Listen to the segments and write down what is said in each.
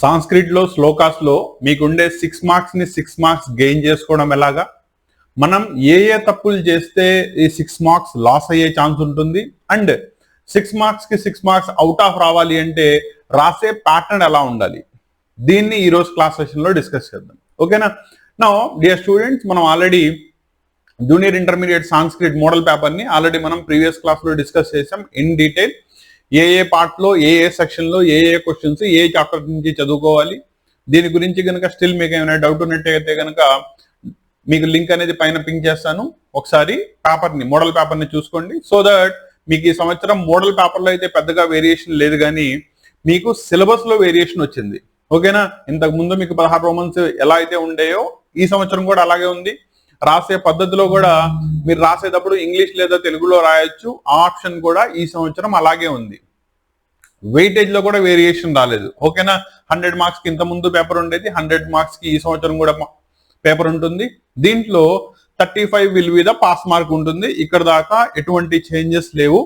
Sanskrit లో శ్లోకాస్ లో మీకుండే 6 మార్క్స్ ని 6 మార్క్స్ గెయిన్ చేసుకోవడం ఎలాగా, మనం ఏ తప్పులు చేస్తే ఈ 6 మార్క్స్ లాస్ అయ్యే ఛాన్స్ ఉంటుంది అండ్ 6 మార్క్స్ కి 6 మార్క్స్ అవుట్ ఆఫ్ రావాలి అంటే రాసే ప్యాటర్న్ ఎలా ఉండాలి, దీన్ని ఈ రోజు క్లాస్ సెషన్ లో డిస్కస్ చేద్దాం. ఓకేనా. నౌ డియర్ స్టూడెంట్స్, మనం already junior intermediate Sanskrit model paper ని ఆల్రెడీ మనం ప్రీవియస్ క్లాస్ లో డిస్కస్ చేసాం ఇన్ డీటెయిల్. ఏ పార్ట్ లో ఏ సెక్షన్ లో ఏ క్వశ్చన్స్ ఏ చాప్టర్ నుంచి చదువుకోవాలి, దీని గురించి కనుక స్టిల్ మీకు ఏమైనా డౌట్ ఉన్నట్టయితే కనుక మీకు లింక్ అనేది పైన పింక్ చేస్తాను. ఒకసారి పేపర్ని మోడల్ పేపర్ని చూసుకోండి. సో దట్ మీకు ఈ సంవత్సరం మోడల్ పేపర్లో అయితే పెద్దగా వేరియేషన్ లేదు, కానీ మీకు సిలబస్ లో వేరియేషన్ వచ్చింది. ఓకేనా. ఇంతకు ముందు మీకు 16 రోమన్స్ ఎలా అయితే ఉండేయో ఈ సంవత్సరం కూడా అలాగే ఉంది. రాసే పద్ధతిలో కూడా మీరు రాసేటప్పుడు ఇంగ్లీష్ లేదా తెలుగులో రాయొచ్చు, ఆ ఆప్షన్ కూడా ఈ సంవత్సరం అలాగే ఉంది. వెయిటేజ్ లో కూడా వేరియేషన్ రాలేదు. ఓకేనా. 100 మార్క్స్ కి ఇంత ముందు పేపర్ ఉండేది, 100 మార్క్స్ కి ఈ సంవత్సరం కూడా పేపర్ ఉంటుంది. దీంట్లో 35 will be the pass mark ఉంటుంది. ఇక్కడ దాకా ఎటువంటి చేంజెస్ లేవు.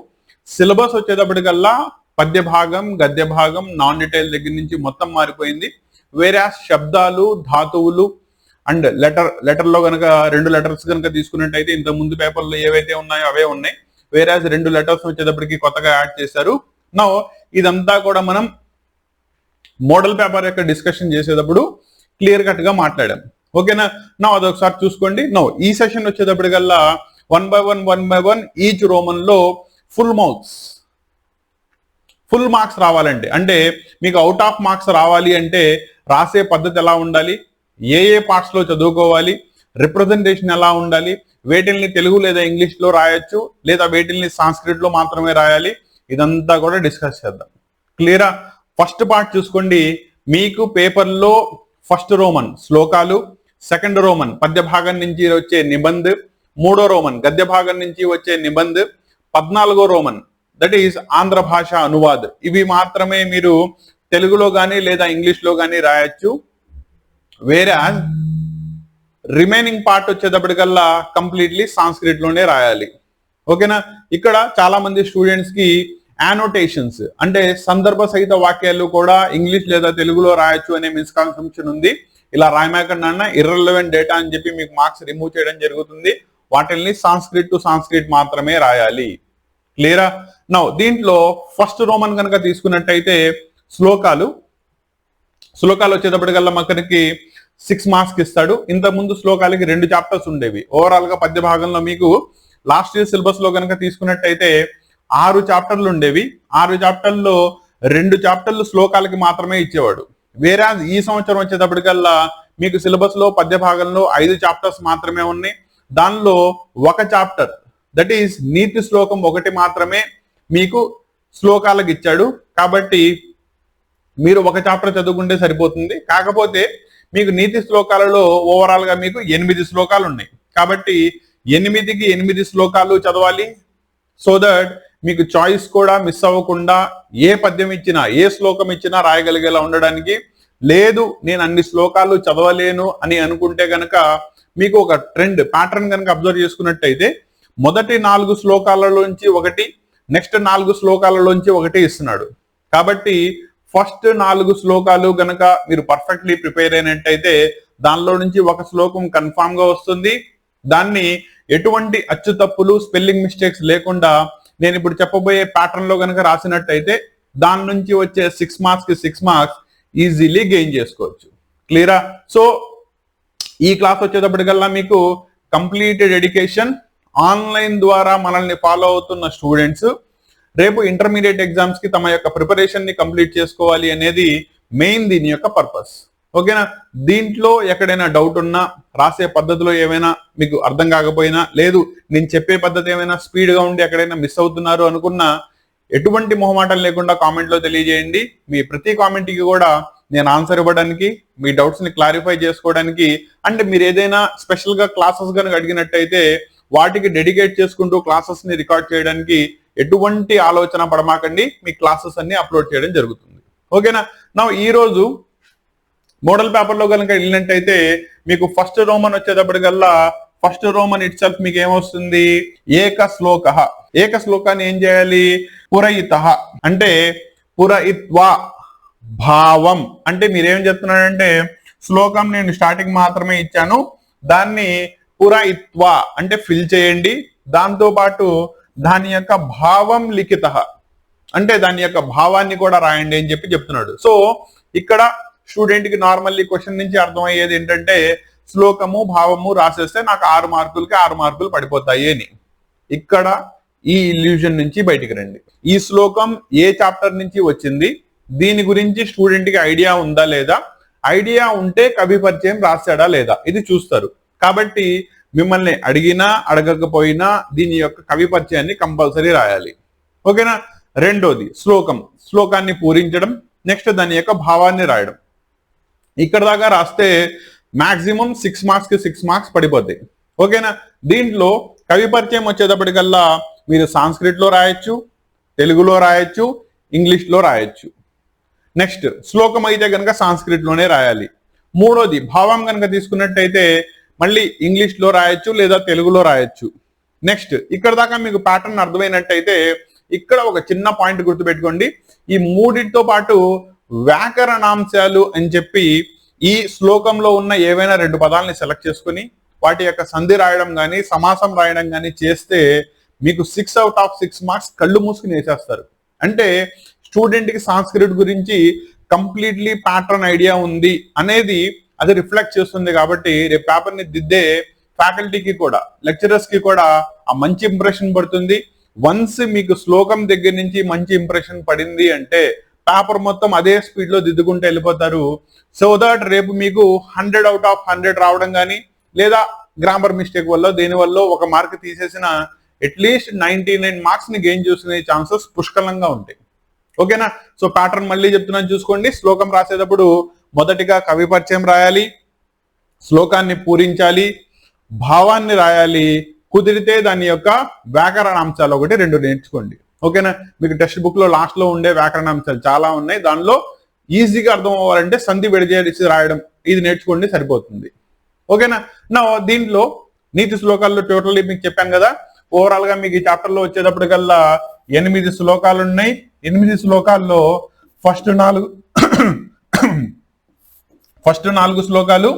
సిలబస్ వచ్చేటప్పటికల్లా పద్య భాగం గద్య భాగం నాన్ డీటెయిల్ దగ్గర నుంచి మొత్తం మారిపోయింది. వేరే శబ్దాలు ధాతువులు అండ్ లెటర్ లో కనుక 2 లెటర్స్ కనుక తీసుకున్నట్టయితే ఇంత ముందు పేపర్లో ఏవైతే ఉన్నాయో అవే ఉన్నాయి. వేరే 2 లెటర్స్ వచ్చేటప్పటికి కొత్తగా యాడ్ చేశారు. నో ఇదంతా కూడా మనం మోడల్ పేపర్ యొక్క డిస్కషన్ చేసేటప్పుడు క్లియర్ కట్ గా మాట్లాడాం. ఓకేనా. నా అదొకసారి చూసుకోండి. నో ఈ సెషన్ వచ్చేటప్పటికల్లా 1 by 1 ఈచ్ రోమన్ లో ఫుల్ మార్క్స్ రావాలంటే, అంటే మీకు అవుట్ ఆఫ్ మార్క్స్ రావాలి అంటే రాసే పద్ధతి ఎలా ఉండాలి, ఏ పార్ట్స్ లో చదువుకోవాలి, రిప్రజెంటేషన్ ఎలా ఉండాలి, వేటిల్ని తెలుగు లేదా ఇంగ్లీష్ లో రాయొచ్చు లేదా వేటిల్ని సాంస్క్రిట్ లో మాత్రమే రాయాలి, ఇదంతా కూడా డిస్కస్ చేద్దాం. క్లియరా. ఫస్ట్ పార్ట్ చూసుకోండి. మీకు పేపర్లో ఫస్ట్ రోమన్ శ్లోకాలు, సెకండ్ రోమన్ పద్య భాగం నుంచి వచ్చే నిబంధ్, మూడో రోమన్ గద్య భాగం నుంచి వచ్చే నిబంధ్, 14గో రోమన్ దట్ ఈస్ ఆంధ్ర భాష అనువాద్. ఇవి మాత్రమే మీరు తెలుగులో కానీ లేదా ఇంగ్లీష్ లో కానీ రాయొచ్చు. వేరే రిమైనింగ్ పార్ట్ వచ్చేటప్పటికల్లా కంప్లీట్లీ సాంస్క్రిట్ లోనే రాయాలి. ఓకేనా. ఇక్కడ చాలా మంది స్టూడెంట్స్ కి యానోటేషన్స్ అంటే సందర్భ సహిత వాక్యాలు కూడా ఇంగ్లీష్ లేదా తెలుగులో రాయొచ్చు అనే మిస్కన్సెప్షన్ ఉంది. ఇలా రాయమాకన్నా ఇర్రెలవెంట్ డేటా అని చెప్పి మీకు మార్క్స్ రిమూవ్ చేయడం జరుగుతుంది. వాటిల్ని సాంస్క్రిట్ టు సాంస్క్రిట్ మాత్రమే రాయాలి. క్లియరా. నౌ దీంట్లో ఫస్ట్ రోమన్ కనుక తీసుకున్నట్టయితే శ్లోకాలు వచ్చేటప్పటికల్లా మనకి 6 మార్క్స్ ఇస్తాడు. ఇంత ముందు శ్లోకాలకి 2 చాప్టర్స్ ఉండేవి. ఓవరాల్ గా పద్య భాగంలో మీకు లాస్ట్ ఇయర్ సిలబస్ లో కనుక తీసుకున్నట్టయితే 6 చాప్టర్లు ఉండేవి. 6 చాప్టర్లో 2 చాప్టర్లు శ్లోకాలకి మాత్రమే ఇచ్చేవాడు. వేరే ఈ సంవత్సరం వచ్చేటప్పటికల్లా మీకు సిలబస్ లో పద్య భాగంలో 5 చాప్టర్స్ మాత్రమే ఉన్నాయి. దానిలో ఒక చాప్టర్ దట్ ఈస్ నీతి శ్లోకం 1 మాత్రమే మీకు శ్లోకాలకు ఇచ్చాడు. కాబట్టి మీరు ఒక చాప్టర్ చదువుకుంటే సరిపోతుంది. కాకపోతే మీకు నీతి శ్లోకాలలో ఓవరాల్ గా మీకు 8 శ్లోకాలు ఉన్నాయి. కాబట్టి 8కి 8 శ్లోకాలు చదవాలి. సో దట్ మీకు చాయిస్ కూడా మిస్ అవ్వకుండా ఏ పద్యం ఇచ్చినా ఏ శ్లోకం ఇచ్చినా రాయగలిగేలా ఉండడానికి. లేదు నేను అన్ని శ్లోకాలు చదవలేను అని అనుకుంటే గనక మీకు ఒక ట్రెండ్ ప్యాటర్న్ కనుక అబ్జర్వ్ చేసుకున్నట్టయితే మొదటి 4 శ్లోకాలలోంచి ఒకటి, నెక్స్ట్ 4 శ్లోకాలలోంచి ఒకటి ఇస్తున్నాడు. కాబట్టి ఫస్ట్ 4 శ్లోకాలు గనక మీరు పర్ఫెక్ట్లీ ప్రిపేర్ అయినట్టయితే దానిలో నుంచి ఒక శ్లోకం కన్ఫామ్ గా వస్తుంది. దాన్ని ఎటువంటి అచ్చు తప్పులు స్పెల్లింగ్ మిస్టేక్స్ లేకుండా నేను ఇప్పుడు చెప్పబోయే ప్యాటర్న్ లో కనుక రాసినట్టయితే దాని నుంచి వచ్చే 6 మార్క్స్ కి 6 మార్క్స్ ఈజీలీ గెయిన్ చేసుకోవచ్చు. క్లియరా. సో ఈ క్లాస్ వచ్చేటప్పటికల్లా మీకు కంప్లీట్ డెడికేషన్ ఆన్లైన్ ద్వారా మనల్ని ఫాలో అవుతున్న స్టూడెంట్స్ రేపు ఇంటర్మీడియట్ ఎగ్జామ్స్ కి తమ యొక్క ప్రిపరేషన్ ని కంప్లీట్ చేసుకోవాలి అనేది మెయిన్ దీని యొక్క పర్పస్. ఓకేనా. దీంట్లో ఎక్కడైనా డౌట్ ఉన్నా, రాసే పద్ధతిలో ఏమైనా మీకు అర్థం కాకపోయినా, లేదు నేను చెప్పే పద్ధతి ఏమైనా స్పీడ్ గా ఉండి ఎక్కడైనా మిస్ అవుతున్నారు అనుకున్నా ఎటువంటి మొహమాటం లేకుండా కామెంట్ లో తెలియజేయండి. మీ ప్రతి కామెంట్ కి కూడా నేను ఆన్సర్ ఇవ్వడానికి, మీ డౌట్స్ ని క్లారిఫై చేసుకోవడానికి, అండ్ మీరు ఏదైనా స్పెషల్ గా క్లాసెస్ కనుక అడిగినట్టయితే వాటికి డెడికేట్ చేసుకుంటూ క్లాసెస్ ని రికార్డ్ చేయడానికి ఎటువంటి ఆలోచన పడమాకండి. మీ క్లాసెస్ అన్ని అప్లోడ్ చేయడం జరుగుతుంది. ఓకేనా. నా ఈ రోజు మోడల్ పేపర్ లో కనుక వెళ్ళినట్టయితే మీకు ఫస్ట్ రోమన్ వచ్చేటప్పటికల్లా ఫస్ట్ రోమన్ ఇట్ సెల్ఫ్ మీకు ఏమొస్తుంది, ఏక శ్లోకాన్ని ఏం చేయాలి, పురయిత అంటే పురయిత్వా భావం అంటే మీరేం చెప్తున్నారంటే శ్లోకం నేను స్టార్టింగ్ మాత్రమే ఇచ్చాను, దాన్ని పురయిత్వ అంటే ఫిల్ చేయండి, దాంతో పాటు దాని యొక్క భావం లిఖిత అంటే దాని యొక్క భావాన్ని కూడా రాయండి అని చెప్పి చెప్తున్నాడు. సో ఇక్కడ స్టూడెంట్ కి నార్మల్లీ క్వశ్చన్ నుంచి అర్థమయ్యేది ఏంటంటే శ్లోకము భావము రాసేస్తే నాకు 6 మార్కులకి 6 మార్కులు పడిపోతాయి అని. ఇక్కడ ఈ ఇల్యూజన్ నుంచి బయటికి రండి. ఈ శ్లోకం ఏ చాప్టర్ నుంచి వచ్చింది, దీని గురించి స్టూడెంట్ కి ఐడియా ఉందా లేదా, ఐడియా ఉంటే కవి పరిచయం రాశాడా లేదా ఇది చూస్తారు. కాబట్టి మిమ్మల్ని అడిగినా అడగకపోయినా దీని యొక్క కవి పరిచయాన్ని కంపల్సరీ రాయాలి. ఓకేనా. రెండోది శ్లోకాన్ని పూరించడం, నెక్స్ట్ దాని యొక్క భావాన్ని రాయడం. ఇక్కడ దాకా రాస్తే మాక్సిమం 6 మార్క్స్ కి 6 మార్క్స్ పడిపోతాయి. ఓకేనా. దీంట్లో కవి పరిచయం వచ్చేటప్పటికల్లా మీరు సాంస్క్రిట్ లో రాయొచ్చు, తెలుగులో రాయొచ్చు, ఇంగ్లీష్ లో రాయొచ్చు. నెక్స్ట్ శ్లోకం అయితే కనుక సాంస్క్రిట్ లోనే రాయాలి. మూడోది భావం కనుక తీసుకున్నట్టయితే మళ్ళీ ఇంగ్లీష్ లో రాయొచ్చు లేదా తెలుగులో రాయొచ్చు. నెక్స్ట్ ఇక్కడ దాకా మీకు ప్యాటర్న్ అర్థమైనట్టయితే ఇక్కడ ఒక చిన్న పాయింట్ గుర్తుపెట్టుకోండి. ఈ మూడింటితో పాటు వ్యాకరణాంశాలు అని చెప్పి ఈ శ్లోకంలో ఉన్న ఏవైనా 2 పదాలని సెలెక్ట్ చేసుకుని వాటి యొక్క సంధి రాయడం కానీ సమాసం రాయడం కానీ చేస్తే మీకు 6 out of 6 మార్క్స్ కళ్ళు మూసుకుని వేసేస్తారు. అంటే స్టూడెంట్ కి సాంస్క్రిట్ గురించి కంప్లీట్లీ ప్యాటర్న్ ఐడియా ఉంది అనేది అది రిఫ్లెక్ట్ చేస్తుంది. కాబట్టి రేపు పేపర్ ని దిద్దే ఫ్యాకల్టీకి కూడా లెక్చరర్స్ కి కూడా ఆ మంచి ఇంప్రెషన్ పడుతుంది. వన్స్ మీకు శ్లోకం దగ్గర నుంచి మంచి ఇంప్రెషన్ పడింది అంటే పేపర్ మొత్తం అదే స్పీడ్ లో దిద్దుకుంటూ వెళ్ళిపోతారు. సో దట్ రేపు మీకు 100 out of 100 రావడం కానీ లేదా గ్రామర్ మిస్టేక్ వల్ల దేని వల్ల 1 మార్క్ తీసేసిన అట్లీస్ట్ 99 మార్క్స్ ని గెయిన్ చేసుకునే ఛాన్సెస్ పుష్కలంగా ఉంటాయి. ఓకేనా. సో ప్యాటర్న్ మళ్ళీ చెప్తున్నాను చూసుకోండి. శ్లోకం రాసేటప్పుడు మొదటిగా కవి పరిచయం రాయాలి, శ్లోకాన్ని పూరించాలి, భావాన్ని రాయాలి, కుదిరితే దాని యొక్క వ్యాకరణాంశాలు 1-2 నేర్చుకోండి. ఓకేనా. మీకు టెక్స్ట్ బుక్ లో లాస్ట్ లో ఉండే వ్యాకరణాంశాలు చాలా ఉన్నాయి, దానిలో ఈజీగా అర్థం అవ్వాలంటే సంధి విడదీసి రాయడం ఇది నేర్చుకోండి సరిపోతుంది. ఓకేనా. నా దీంట్లో నీతి శ్లోకాల్లో టోటల్లీ మీకు చెప్పాను కదా, ఓవరాల్ గా మీకు ఈ చాప్టర్ లో వచ్చేటప్పటికల్లా 8 శ్లోకాలు ఉన్నాయి. 8 శ్లోకాల్లో ఫస్ట్ 4 శ్లోకాలు,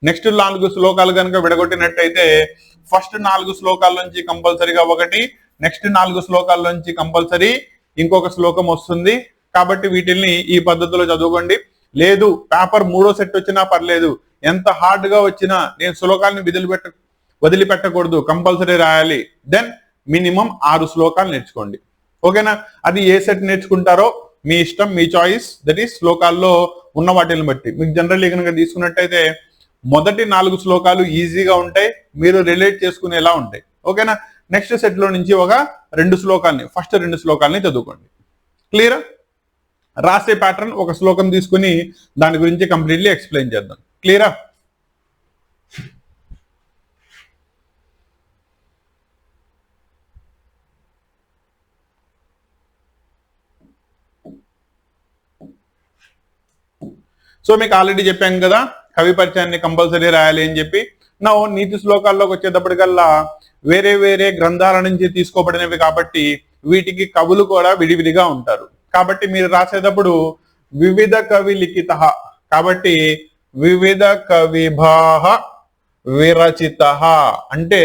నెక్స్ట్ 4 శ్లోకాలు కనుక విడగొట్టినట్టయితే ఫస్ట్ 4 శ్లోకాల నుంచి కంపల్సరీగా 1, నెక్స్ట్ 4 శ్లోకాల నుంచి కంపల్సరీ ఇంకొక శ్లోకం వస్తుంది. కాబట్టి వీటిల్ని ఈ పద్ధతిలో చదువుకోండి. లేదు పేపర్ 3వ సెట్ వచ్చినా పర్లేదు, ఎంత హార్డ్ గా వచ్చినా నేను శ్లోకాలను వదిలిపెట్టకూడదు, కంపల్సరీ రాయాలి. దెన్ మినిమం 6 శ్లోకాలు నేర్చుకోండి. ఓకేనా. అది ఏ సెట్ నేర్చుకుంటారో మీ ఇష్టం, మీ చాయిస్. దట్ ఈస్ శ్లోకాల్లో ఉన్న వాటిని బట్టి. మీకు జనరల్లీ కనుక తీసుకున్నట్టయితే మొదటి 4 శ్లోకాలు ఈజీగా ఉంటాయి, మీరు రిలేట్ చేసుకునేలా ఉంటాయి. ఓకేనా. నెక్స్ట్ సెట్ లో నుంచి ఒక 2 శ్లోకాలని ఫస్ట్ 2 శ్లోకాలని చదువుకోండి. క్లియరా. రాసే ప్యాటర్న్ ఒక శ్లోకం తీసుకుని దాని గురించి కంప్లీట్లీ ఎక్స్ప్లెయిన్ చేద్దాం. క్లియరా. సో మీకు ఆల్రెడీ చెప్పాను కదా కవి పరిచయాన్ని కంపల్సరీ రాయాలి అని చెప్పి. నా నీతి శ్లోకాల్లోకి వచ్చేటప్పటికల్లా వేరే వేరే గ్రంథాల నుంచి తీసుకోబడినవి కాబట్టి వీటికి కవులు కూడా విడివిడిగా ఉంటారు. కాబట్టి మీరు రాసేటప్పుడు వివిధ కవి లిఖిత కాబట్టి వివిధ కవిభాః విరచిత అంటే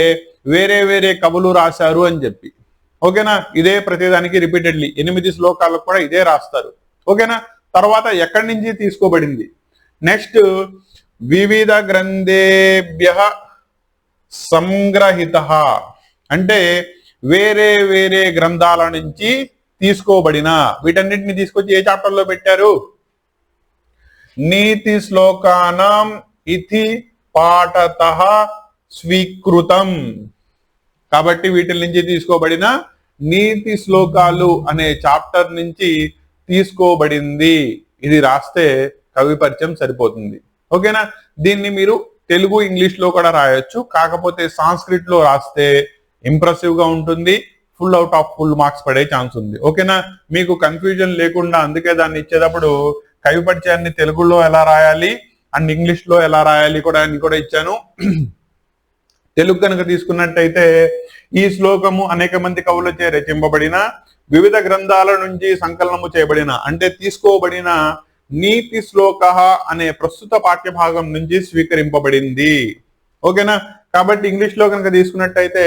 వేరే వేరే కవులు రాశారు అని చెప్పి. ఓకేనా. ఇదే ప్రతిదానికి రిపీటెడ్లీ 8 శ్లోకాలకు కూడా ఇదే రాస్తారు. ఓకేనా. తర్వాత ఎక్కడి నుంచి తీసుకోబడింది, నెక్స్ట్ వివిధ గ్రంథేభ్యః సంగ్రహిత అంటే వేరే వేరే గ్రంథాల నుంచి తీసుకోబడిన. వీటన్నిటిని తీసుకొచ్చి ఏ చాప్టర్ లో పెట్టారు, నీతి శ్లోకానాం ఇతి పాఠతః స్వీకృతం. కాబట్టి వీటి నుంచి తీసుకోబడిన నీతి శ్లోకాలు అనే చాప్టర్ నుంచి తీసుకోబడింది. ఇది రాస్తే కవి పరిచయం సరిపోతుంది. ఓకేనా. దీన్ని మీరు తెలుగు ఇంగ్లీష్ లో కూడా రాయొచ్చు, కాకపోతే సాంస్క్రిట్ లో రాస్తే ఇంప్రెసివ్ గా ఉంటుంది, full out of full marks పడే ఛాన్స్ ఉంది. ఓకేనా. మీకు కన్ఫ్యూజన్ లేకుండా అందుకే దాన్ని ఇచ్చేటప్పుడు కవి పరిచయాన్ని తెలుగులో ఎలా రాయాలి అండ్ ఇంగ్లీష్ లో ఎలా రాయాలి కూడా ఇచ్చాను. తెలుగు కనుక తీసుకున్నట్టయితే ఈ శ్లోకము అనేక మంది కవులచే రచింపబడిన వివిధ గ్రంథాల నుంచి సంకలనము చేయబడిన అంటే తీసుకోబడిన నీతి శ్లోక అనే ప్రస్తుత పాఠ్యభాగం నుంచి స్వీకరింపబడింది. ఓకేనా? కాబట్టి ఇంగ్లీష్ లో కనుక తీసుకున్నట్టయితే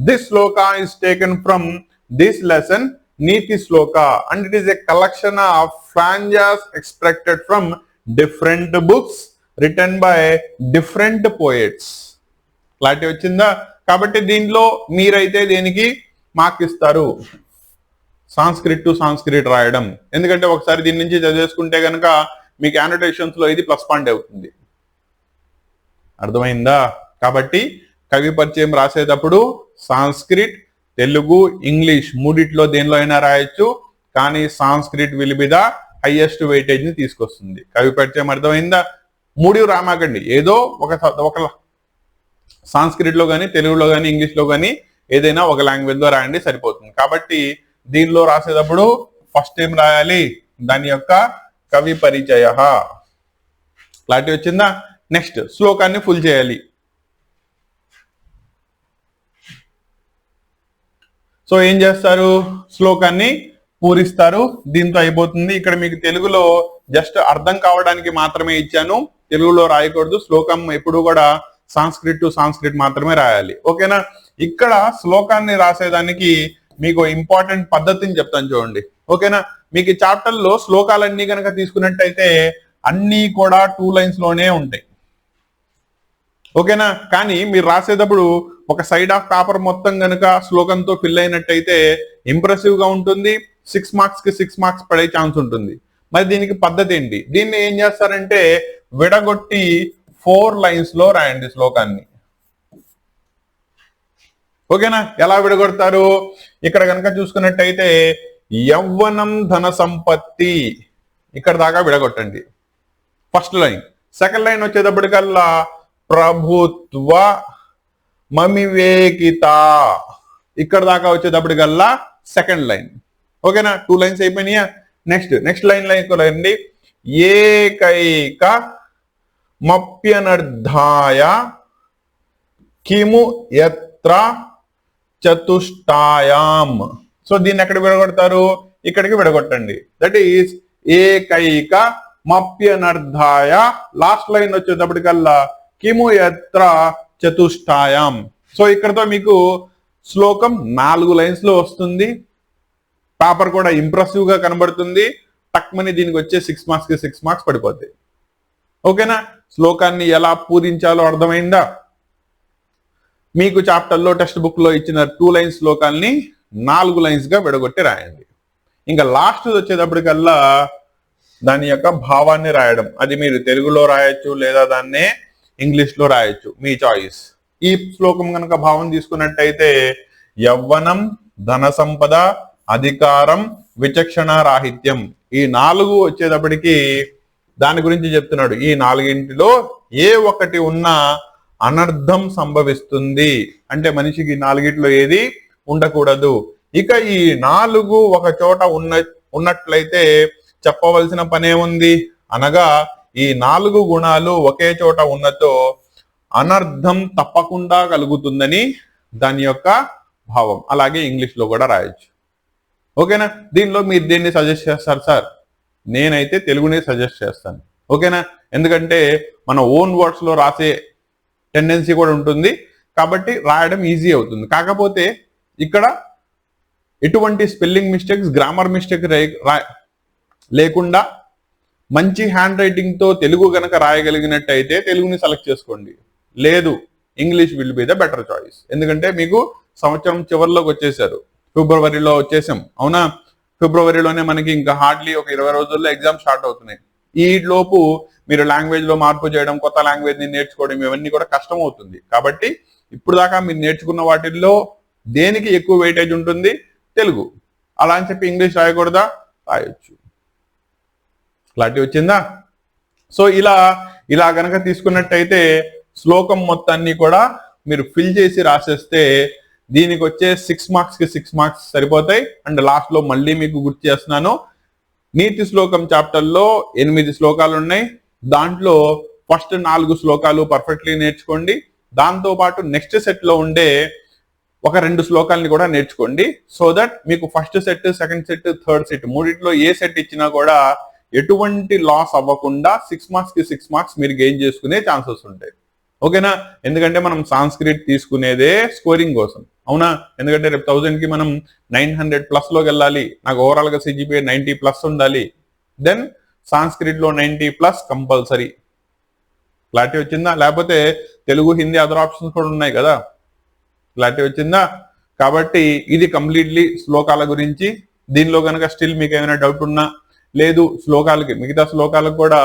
this shloka is taken from this lesson Niti shloka and it is a collection of stanzas extracted from different books written by different poets. Clarity వచ్చిందా? కాబట్టి దీంట్లో మీరైతే దేనికి మార్క్ ఇస్తారు? సాంస్క్రిట్ టు సాంస్క్రిట్ రాయడం. ఎందుకంటే ఒకసారి దీని నుంచి చదివేసుకుంటే కనుక మీకు యానోటేషన్స్ లో ఇది ప్లస్ పాయింట్ అవుతుంది. అర్థమైందా? కాబట్టి కవి పరిచయం రాసేటప్పుడు సాంస్క్రిట్, తెలుగు, ఇంగ్లీష్ మూడిట్లో దేనిలో అయినా రాయొచ్చు. కానీ Sanskrit will be the highest weightage ని తీసుకొస్తుంది. కవి పరిచయం అర్థమైందా? మూడు రామాకండి, ఏదో ఒక సాంస్క్రిట్ లో కానీ, తెలుగులో కానీ, ఇంగ్లీష్ లో కానీ ఏదైనా ఒక లాంగ్వేజ్ లో రాయండి, సరిపోతుంది. కాబట్టి దీనిలో రాసేటప్పుడు ఫస్ట్ ఏం రాయాలి? దాని యొక్క కవి పరిచయ. క్లారిటీ వచ్చిందా? నెక్స్ట్ శ్లోకాన్ని ఫుల్ చేయాలి. సో ఏం చేస్తారు? శ్లోకాన్ని పూరిస్తారు. దీంతో అయిపోతుంది. ఇక్కడ మీకు తెలుగులో జస్ట్ అర్థం కావడానికి మాత్రమే ఇచ్చాను, తెలుగులో రాయకూడదు. శ్లోకం ఎప్పుడు కూడా సాంస్క్రిట్ టు సాంస్క్రిట్ మాత్రమే రాయాలి. ఓకేనా? ఇక్కడ శ్లోకాన్ని రాసేదానికి మీకు ఇంపార్టెంట్ పద్ధతిని చెప్తాను చూడండి. ఓకేనా? మీకు ఈ చాప్టర్ లో శ్లోకాలన్నీ కనుక తీసుకున్నట్టయితే అన్నీ కూడా 2 లైన్స్ లోనే ఉంటాయి. ఓకేనా? కానీ మీరు రాసేటప్పుడు ఒక సైడ్ ఆఫ్ పేపర్ మొత్తం కనుక శ్లోకంతో ఫిల్ అయినట్టయితే ఇంప్రెసివ్ గా ఉంటుంది. 6 మార్క్స్ కి 6 మార్క్స్ పడే ఛాన్స్ ఉంటుంది. మరి దీనికి పద్ధతి ఏంటి? దీన్ని ఏం చేస్తారంటే విడగొట్టి 4 లైన్స్ లో రాయండి శ్లోకాన్ని. ఓకేనా? ఎలా విడగొడతారు? ఇక్కడ కనుక చూసుకున్నట్టయితే యవ్వనం ధన సంపత్తి ఇక్కడ దాకా విడగొట్టండి, ఫస్ట్ లైన్. సెకండ్ లైన్ వచ్చేటప్పటికల్లా ప్రభుత్వ మమివేకిత ఇక్కడ దాకా వచ్చేటప్పటికల్లా సెకండ్ లైన్. ఓకేనా? 2 లైన్స్ అయిపోయినాయా? నెక్స్ట్ లైన్ రండి. ఏకైక మప్యనర్ధాయ కిము యత్ర చతుష్టాయాం. సో దీన్ని ఎక్కడ విడగొడతారు? ఇక్కడికి విడగొట్టండి. దట్ ఈస్ ఏకైక మప్యనర్ధాయ. లాస్ట్ లైన్ వచ్చేటప్పటికల్లా కిము యత్ర చతుష్టాయాం. సో ఇక్కడతో మీకు శ్లోకం 4 లైన్స్ లో వస్తుంది. పేపర్ కూడా ఇంప్రెసివ్ గా కనబడుతుంది. టక్మని దీనికి వచ్చే 6 మార్క్స్ కి 6 మార్క్స్ పడిపోతాయి. ఓకేనా? శ్లోకాన్ని ఎలా పూరించాలో అర్థమైందా? మీకు చాప్టర్లో టెక్స్ట్ బుక్ లో ఇచ్చిన 2 లైన్స్ శ్లోకాల్ని 4 లైన్స్ గా విడగొట్టి రాయండి. ఇంకా లాస్ట్ వచ్చేటప్పటికల్లా దాని యొక్క భావాన్ని రాయడం. అది మీరు తెలుగులో రాయొచ్చు లేదా దాన్నే ఇంగ్లీష్ లో రాయొచ్చు, మీ చాయిస్. ఈ శ్లోకం కనుక భావం తీసుకున్నట్టయితే యవ్వనం, ధన సంపద, అధికారం, విచక్షణ రాహిత్యం ఈ 4 వచ్చేటప్పటికి దాని గురించి చెప్తున్నాడు. ఈ 4గింటిలో ఏ ఒక్కటి ఉన్నా అనర్థం సంభవిస్తుంది. అంటే మనిషికి 4గిట్లో ఏది ఉండకూడదు. ఇక ఈ 4 ఒక చోట ఉన్నట్లయితే చెప్పవలసిన పనేముంది అనగా ఈ 4 గుణాలు ఒకే చోట ఉన్నతో అనర్థం తప్పకుండా కలుగుతుందని దాని యొక్క భావం. అలాగే ఇంగ్లీష్ లో కూడా రాయొచ్చు. ఓకేనా? దీనిలో మీరు దేన్ని సజెస్ట్ చేస్తారు సార్? నేనైతే తెలుగునే సజెస్ట్ చేస్తాను. ఓకేనా? ఎందుకంటే మన ఓన్ వర్డ్స్ లో రాసే టెండెన్సీ కూడా ఉంటుంది కాబట్టి రాయడం ఈజీ అవుతుంది. కాకపోతే ఇక్కడ ఎటువంటి స్పెల్లింగ్ మిస్టేక్స్, గ్రామర్ మిస్టేక్ లేకుండా మంచి హ్యాండ్ రైటింగ్ తో తెలుగు గనక రాయగలిగినట్టయితే తెలుగుని సెలెక్ట్ చేసుకోండి. లేదు, English will be the better choice. ఎందుకంటే మీకు సంవత్సరం చివరిలోకి వచ్చేసారు, ఫిబ్రవరిలో వచ్చేసాం. అవునా? ఫిబ్రవరిలోనే మనకి ఇంకా హార్డ్లీ ఒక 20 రోజుల్లో ఎగ్జామ్ స్టార్ట్ అవుతున్నాయి. ఈ లోపు మీరు లాంగ్వేజ్ లో మార్పు చేయడం, కొత్త లాంగ్వేజ్ ని నేర్చుకోవడం ఇవన్నీ కూడా కష్టం అవుతుంది. కాబట్టి ఇప్పుడు దాకా మీరు నేర్చుకున్న వాటిల్లో దేనికి ఎక్కువ వెయిటేజ్ ఉంటుంది? తెలుగు. అలా అని చెప్పి ఇంగ్లీష్ రాయకూడదా? రాయొచ్చు. క్లారిటీ వచ్చిందా? సో ఇలా గనక తీసుకున్నట్టయితే శ్లోకం మొత్తాన్ని కూడా మీరు ఫిల్ చేసి రాసేస్తే దీనికి వచ్చే 6 మార్క్స్ కి 6 మార్క్స్ సరిపోతాయి. అండ్ లాస్ట్ లో మళ్ళీ మీకు గుర్తు చేస్తున్నాను, నీతి శ్లోకం చాప్టర్ లో 8 శ్లోకాలు ఉన్నాయి. దాంట్లో ఫస్ట్ 4 శ్లోకాలు పర్ఫెక్ట్లీ నేర్చుకోండి. దాంతో పాటు నెక్స్ట్ సెట్ లో ఉండే ఒక 2 శ్లోకాలని కూడా నేర్చుకోండి. సో దట్ మీకు first set, second set, third set మూడిట్లో ఏ సెట్ ఇచ్చినా కూడా ఎటువంటి లాస్ అవ్వకుండా 6 మార్క్స్ కి 6 మార్క్స్ మీరు గెయిన్ చేసుకునే ఛాన్సెస్ ఉంటాయి. ఓకేనా? ఎందుకంటే మనం సాంస్క్రిట్ తీసుకునేదే స్కోరింగ్ కోసం, అవునా? ఎందుకంటే రేపు 1000 కి మనం 900+ లోకి వెళ్ళాలి, నాకు ఓవరాల్ గా CGPA 90+ ఉండాలి, దెన్ సాంస్క్రిట్ లో 90+ కంపల్సరీ. క్లారిటీ వచ్చిందా? లేకపోతే తెలుగు, హిందీ అదర్ ఆప్షన్స్ కూడా ఉన్నాయి కదా. క్లారిటీ వచ్చిందా? కాబట్టి ఇది కంప్లీట్లీ శ్లోకాల గురించి. దీనిలో కనుక స్టిల్ మీకు ఏమైనా డౌట్ ఉన్నా, లేదు శ్లోకాలకి మిగతా శ్లోకాలకు కూడా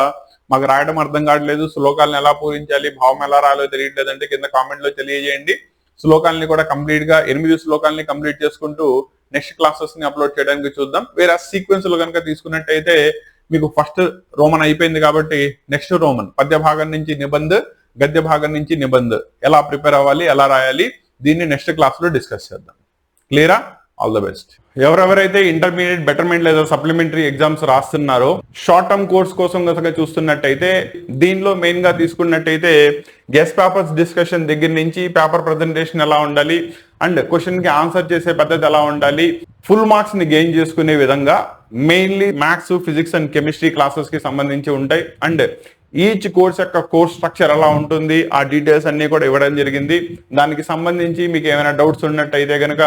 మాకు రాయడం అర్థం కావట్లేదు, శ్లోకాలను ఎలా పూరించాలి, భావం ఎలా రాలో తెలియట్లేదంటే కింద కామెంట్ లో తెలియజేయండి. శ్లోకాలని కూడా కంప్లీట్ గా 8 శ్లోకాలని కంప్లీట్ చేసుకుంటూ నెక్స్ట్ క్లాసెస్ ని అప్లోడ్ చేయడానికి చూద్దాం. వేరే సీక్వెన్స్ లో కనుక తీసుకున్నట్టయితే మీకు ఫస్ట్ రోమన్ అయిపోయింది కాబట్టి నెక్స్ట్ రోమన్ పద్య భాగం నుంచి నిబంధ్, గద్య భాగం నుంచి నిబంధ్ ఎలా ప్రిపేర్ అవ్వాలి, ఎలా రాయాలి, దీన్ని నెక్స్ట్ క్లాస్ లో డిస్కస్ చేద్దాం. క్లియరా? All the best. ఎవరెవరైతే ఇంటర్మీడియట్, బెటర్మెంట్ లేదా సప్లిమెంటరీ ఎగ్జామ్స్ రాస్తున్నారో, షార్ట్ టర్మ్ కోర్స్ కోసం కనుక చూస్తున్నట్టయితే దీనిలో మెయిన్ గా తీసుకున్నట్టయితే గెస్ట్ పేపర్స్ డిస్కషన్ దగ్గర నుంచి పేపర్ ప్రజెంటేషన్ ఎలా ఉండాలి అండ్ క్వశ్చన్ కి ఆన్సర్ చేసే పద్ధతి ఎలా ఉండాలి, ఫుల్ మార్క్స్ ని గెయిన్ చేసుకునే విధంగా mainly maths, physics and chemistry classes కి సంబంధించి ఉంటాయి. అండ్ ఈచ్ కోర్స్ యొక్క కోర్స్ స్ట్రక్చర్ ఎలా ఉంటుంది, ఆ డీటెయిల్స్ అన్ని కూడా ఇవ్వడం జరిగింది. దానికి సంబంధించి మీకు ఏమైనా డౌట్స్ ఉన్నట్టయితే కనుక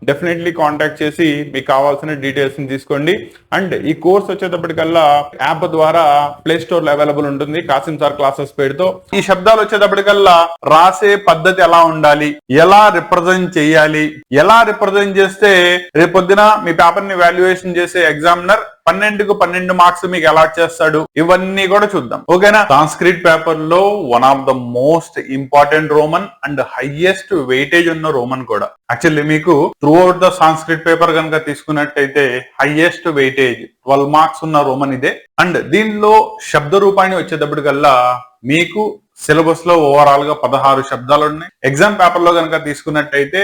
డెఫినెట్లీ కాంటాక్ట్ చేసి మీకు కావాల్సిన డీటెయిల్స్ ని తీసుకోండి. అండ్ ఈ కోర్స్ వచ్చేటప్పటికల్లా యాప్ ద్వారా ప్లే స్టోర్ లో అవైలబుల్ ఉంటుంది, కాసిం సార్ క్లాసెస్ పేరుతో. ఈ శబ్దాలు వచ్చేటప్పటికల్లా రాసే పద్ధతి ఎలా ఉండాలి, ఎలా రిప్రజెంట్ చేయాలి, ఎలా రిప్రజెంట్ చేస్తే రేపొద్దున మీ పేపర్ ని వాల్యుయేషన్ చేసే ఎగ్జామినర్ 12కు 12 మార్క్స్ మీకు అలాట్ చేస్తాడు, ఇవన్నీ కూడా చూద్దాం. ఓకేనా? సాంస్క్రిట్ పేపర్ లో one of the most important Roman and highest weightage ఉన్న రోమన్ కూడా. యాక్చువల్లీ మీకు through out the Sanskrit paper కనుక తీసుకున్నట్టయితే హైయెస్ట్ వెయిటేజ్ 12 మార్క్స్ ఉన్న రోమన్ ఇదే. అండ్ దీనిలో శబ్ద రూపాన్ని వచ్చేటప్పటికల్లా మీకు సిలబస్ లో ఓవరాల్ గా 16 శబ్దాలు ఉన్నాయి. ఎగ్జామ్ పేపర్ లో కనుక తీసుకున్నట్టయితే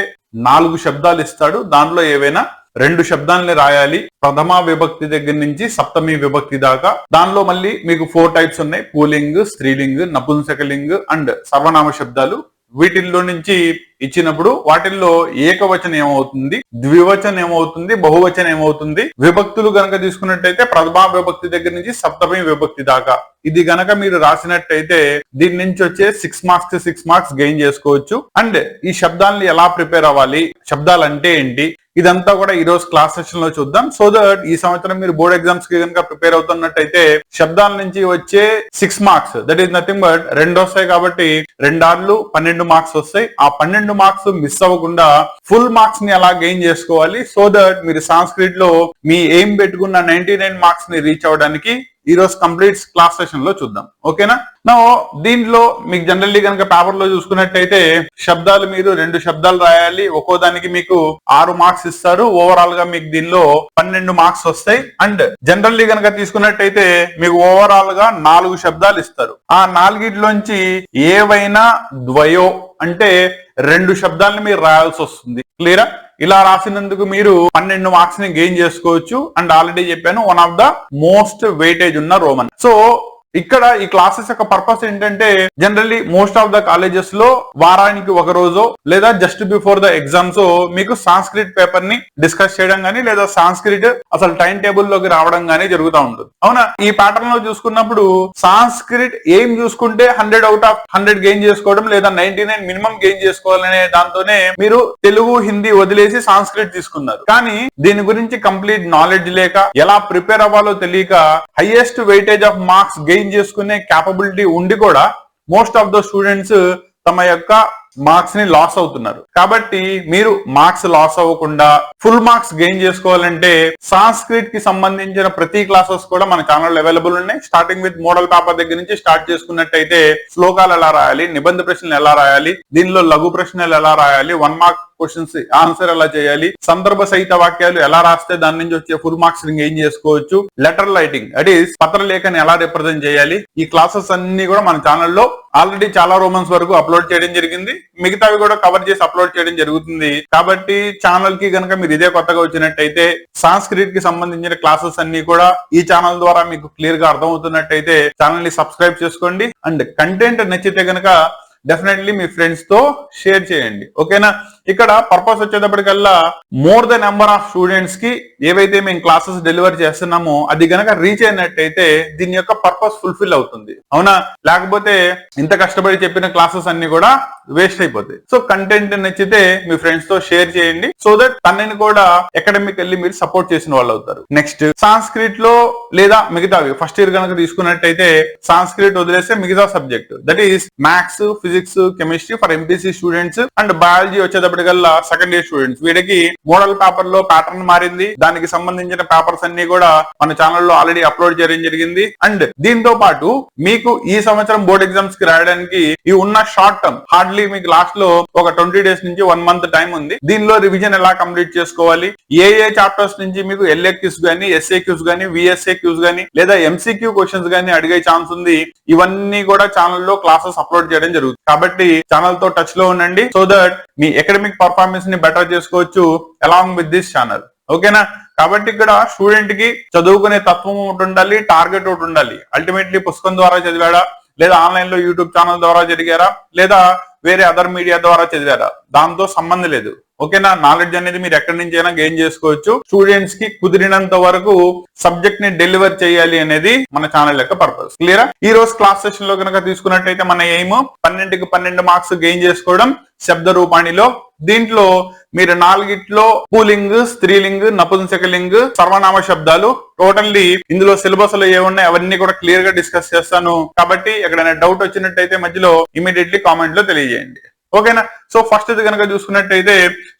4 శబ్దాలు ఇస్తాడు, దానిలో ఏవైనా 2 శబ్దాలని రాయాలి. ప్రథమ విభక్తి దగ్గర నుంచి సప్తమి విభక్తి దాకా. దానిలో మళ్ళీ మీకు 4 టైప్స్ ఉన్నాయి, పూలింగ్, స్త్రీలింగ్, నపుంసకలింగ్ అండ్ సర్వనామ శబ్దాలు. వీటిల్లో నుంచి ఇచ్చినప్పుడు వాటిల్లో ఏకవచనం ఏమవుతుంది, ద్వివచనం ఏమవుతుంది, బహువచనం ఏమవుతుంది. విభక్తులు గనక తీసుకున్నట్టయితే ప్రథమా విభక్తి దగ్గర నుంచి సప్తమి విభక్తి దాకా. ఇది గనక మీరు రాసినట్టయితే దీని నుంచి వచ్చే 6 మార్క్స్ గెయిన్ చేసుకోవచ్చు. అండ్ ఈ శబ్దాలని ఎలా ప్రిపేర్ అవ్వాలి, శబ్దాలు అంటే ఏంటి, ఇదంతా కూడా ఈ రోజు క్లాస్ సెషన్ లో చూద్దాం. సో దట్ ఈ సంవత్సరం మీరు బోర్డ్ ఎగ్జామ్స్ కి కనుక ప్రిపేర్ అవుతున్నట్టయితే శబ్దాల నుంచి వచ్చే 6 marks that is nothing but 2 వస్తాయి కాబట్టి 2 ఆర్లు 12 మార్క్స్ వస్తాయి. ఆ 12 మార్క్స్ మిస్ అవ్వకుండా ఫుల్ మార్క్స్ ని ఎలా గెయిన్ చేసుకోవాలి, సో దట్ మీరు సాంస్క్రిట్ లో మీ ఎయిమ్ పెట్టుకున్న 99 మార్క్స్ ని రీచ్ అవ్వడానికి ఈ రోజు కంప్లీట్ క్లాస్ సెషన్ లో చూద్దాం. ఓకేనా? నా దీంట్లో మీకు జనరల్లీ కనుక పేపర్ లో చూసుకున్నట్టయితే శబ్దాలు మీరు 2 శబ్దాలు రాయాలి, ఒక్కో దానికి మీకు 6 మార్క్స్ ఇస్తారు. ఓవరాల్ గా మీకు దీనిలో 12 మార్క్స్ వస్తాయి. అండ్ జనరల్లీ కనుక తీసుకున్నట్టయితే మీకు ఓవరాల్ గా 4 శబ్దాలు ఇస్తారు. ఆ 4 ఏవైనా ద్వయో అంటే 2 శబ్దాలను మీరు రాయాల్సి వస్తుంది. క్లియరా? ఇలా రాసినందుకు మీరు 12 మార్క్స్ ని గెయిన్ చేసుకోవచ్చు. అండ్ ఆల్రెడీ చెప్పాను, one of the most weightage ఉన్న రోమన్. సో ఇక్కడ ఈ క్లాసెస్ యొక్క పర్పస్ ఏంటంటే generally most of the colleges లో వారానికి ఒక రోజు లేదా జస్ట్ బిఫోర్ ద ఎగ్జామ్స్ మీకు సాంస్క్రిట్ పేపర్ ని డిస్కస్ చేయడం గానీ లేదా సాంస్క్రిట్ అసలు టైం టేబుల్ లోకి రావడం గానీ జరుగుతూ ఉంటుంది. అవునా? ఈ ప్యాటర్న్ లో చూసుకున్నప్పుడు సాంస్క్రిట్ ఏం చూసుకుంటే 100 అవుట్ ఆఫ్ 100 గెయిన్ చేసుకోవడం లేదా 99 మినిమం గెయిన్ చేసుకోవాలనే దాంతోనే మీరు తెలుగు, హిందీ వదిలేసి సాంస్క్రిట్ తీసుకున్నారు. కానీ దీని గురించి కంప్లీట్ నాలెడ్జ్ లేక ఎలా ప్రిపేర్ అవ్వాలో తెలియక highest weightage of marks gain చేసుకునే క్యాపబిలిటీ ఉండి కూడా మోస్ట్ ఆఫ్ ద స్టూడెంట్స్ తమ యొక్క మార్క్స్ ని లాస్ అవుతున్నారు. కాబట్టి మీరు మార్క్స్ లాస్ అవ్వకుండా ఫుల్ మార్క్స్ గెయిన్ చేసుకోవాలంటే సాంస్క్రిట్ కి సంబంధించిన ప్రతి క్లాసెస్ కూడా మన ఛానల్ అవైలబుల్ ఉన్నాయి. స్టార్టింగ్ విత్ మోడల్ పేపర్ దగ్గర నుంచి స్టార్ట్ చేసుకున్నట్టయితే శ్లోకాలు ఎలా రాయాలి, నిబంధ ప్రశ్నలు ఎలా రాయాలి, దీనిలో లఘు ప్రశ్నలు ఎలా రాయాలి, 1 మార్క్ క్వశ్చన్స్ ఆన్సర్ ఎలా చేయాలి, సందర్భ సహిత వాక్యాలు ఎలా రాస్తే దాని నుంచి వచ్చే ఫుల్ మార్క్స్ గెయిన్ చేసుకోవచ్చు, లెటర్ రైటింగ్ దట్ ఈస్ పత్రలేఖని ఎలా రిప్రజెంట్ చేయాలి, ఈ క్లాసెస్ అన్ని కూడా మన ఛానల్లో ఆల్రెడీ చాలా రోమన్స్ వరకు అప్లోడ్ చేయడం జరిగింది. మిగతావి కూడా కవర్ చేసి అప్లోడ్ చేయడం జరుగుతుంది. కాబట్టి ఛానల్ కి కనుక మీరు ఇదే కొత్తగా వచ్చినట్టయితే సాంస్క్రిట్ కి సంబంధించిన క్లాసెస్ అన్ని కూడా ఈ ఛానల్ ద్వారా మీకు క్లియర్ గా అర్థమవుతున్నట్టయితే ఛానల్ ని సబ్స్క్రైబ్ చేసుకోండి. అండ్ కంటెంట్ నచ్చితే కనుక డెఫినెట్లీ మీ ఫ్రెండ్స్ తో షేర్ చేయండి. ఓకేనా? ఇక్కడ పర్పస్ వచ్చేటప్పటికల్లా more the number of students కి ఏవైతే మేము క్లాసెస్ డెలివర్ చేస్తున్నామో అది గనక రీచ్ అయినట్టయితే దీని యొక్క పర్పస్ ఫుల్ఫిల్ అవుతుంది, అవునా? లేకపోతే ఇంత కష్టపడి చెప్పిన క్లాసెస్ అన్ని కూడా వేస్ట్ అయిపోతాయి. సో కంటెంట్ నచ్చితే మీ ఫ్రెండ్స్ తో షేర్ చేయండి, సో దట్ తనని కూడా అకాడమిక్ వెళ్ళి మీరు సపోర్ట్ చేసిన వాళ్ళు అవుతారు. నెక్స్ట్ సాంస్క్రిట్ లో లేదా మిగతావి ఫస్ట్ ఇయర్ కనుక తీసుకున్నట్టయితే సాంస్క్రిట్ వదిలేస్తే మిగతా subject that is maths, physics, chemistry for MPC students and biology వచ్చేటప్పటికల్లా సెకండ్ ఇయర్ స్టూడెంట్స్. వీడికి మోడల్ పేపర్ లో ప్యాటర్న్ మారింది, దానికి సంబంధించిన పేపర్స్ అన్ని కూడా మన ఛానల్లో ఆల్రెడీ అప్లోడ్ చేయడం జరిగింది. అండ్ దీంతో పాటు మీకు ఈ సంవత్సరం బోర్డ్ ఎగ్జామ్స్ కి రాయడానికి ఈ ఉన్న షార్ట్ టర్మ్ హార్డ్లీ మీకు లాస్ట్ లో ఒక 20 days నుంచి 1 month టైం ఉంది. దీనిలో రివిజన్ ఎలా కంప్లీట్ చేసుకోవాలి, ఏ చాప్టర్స్ నుంచి మీకు LAQs గానీ, SAQs గానీ, VSAQs గానీ లేదా MCQ క్వశ్చన్స్ గానీ అడిగే ఛాన్స్ ఉంది. ఇవన్నీ కూడా ఛానల్లో క్లాసెస్ అప్లోడ్ చేయడం జరుగుతుంది. కాబట్టి ఛానల్ తో టచ్ లో ఉండండి, so that me academic performance ని బెటర్ చేసుకోవచ్చు అలాంగ్ విత్ దిస్ ఛానల్. ఓకేనా? కాబట్టి ఇక్కడ స్టూడెంట్ కి చదువుకునే తత్వం ఒకటి ఉండాలి, టార్గెట్ ఒకటి ఉండాలి. అల్టిమేట్లీ పుస్తకం ద్వారా చదివాడా, లేదా ఆన్లైన్ లో యూట్యూబ్ ఛానల్ ద్వారా చదివారా, లేదా వేరే అదర్ మీడియా ద్వారా చదివారా, దాంతో సంబంధం లేదు. ఓకేనా? నాలెడ్జ్ అనేది మీరు ఎక్కడి నుంచి అయినా గెయిన్ చేసుకోవచ్చు. స్టూడెంట్స్ కి కుదిరినంత వరకు సబ్జెక్ట్ ని డెలివర్ చేయాలి అనేది మన ఛానల్ యొక్క పర్పస్. క్లియరా? ఈ రోజు క్లాస్ సెషన్ లో కనుక తీసుకున్నట్టయితే మన ఎయిమ్ 12కి 12 మార్క్స్ గెయిన్ చేసుకోవడం శబ్ద రూపాణిలో. దీంట్లో మీరు 4 పూలింగ్, స్త్రీలింగ్, నపుంసకలింగ్, సర్వనామ శబ్దాలు టోటల్లీ ఇందులో సిలబస్ లో ఏమున్నాయి అవన్నీ కూడా క్లియర్ గా డిస్కస్ చేస్తాను. కాబట్టి ఎక్కడైనా డౌట్ వచ్చినట్టయితే మధ్యలో ఇమీడియట్లీ కామెంట్ లో తెలియజేయండి. ఓకేనా? సో ఫస్ట్ ఇది కనుక చూసుకున్నట్టయితే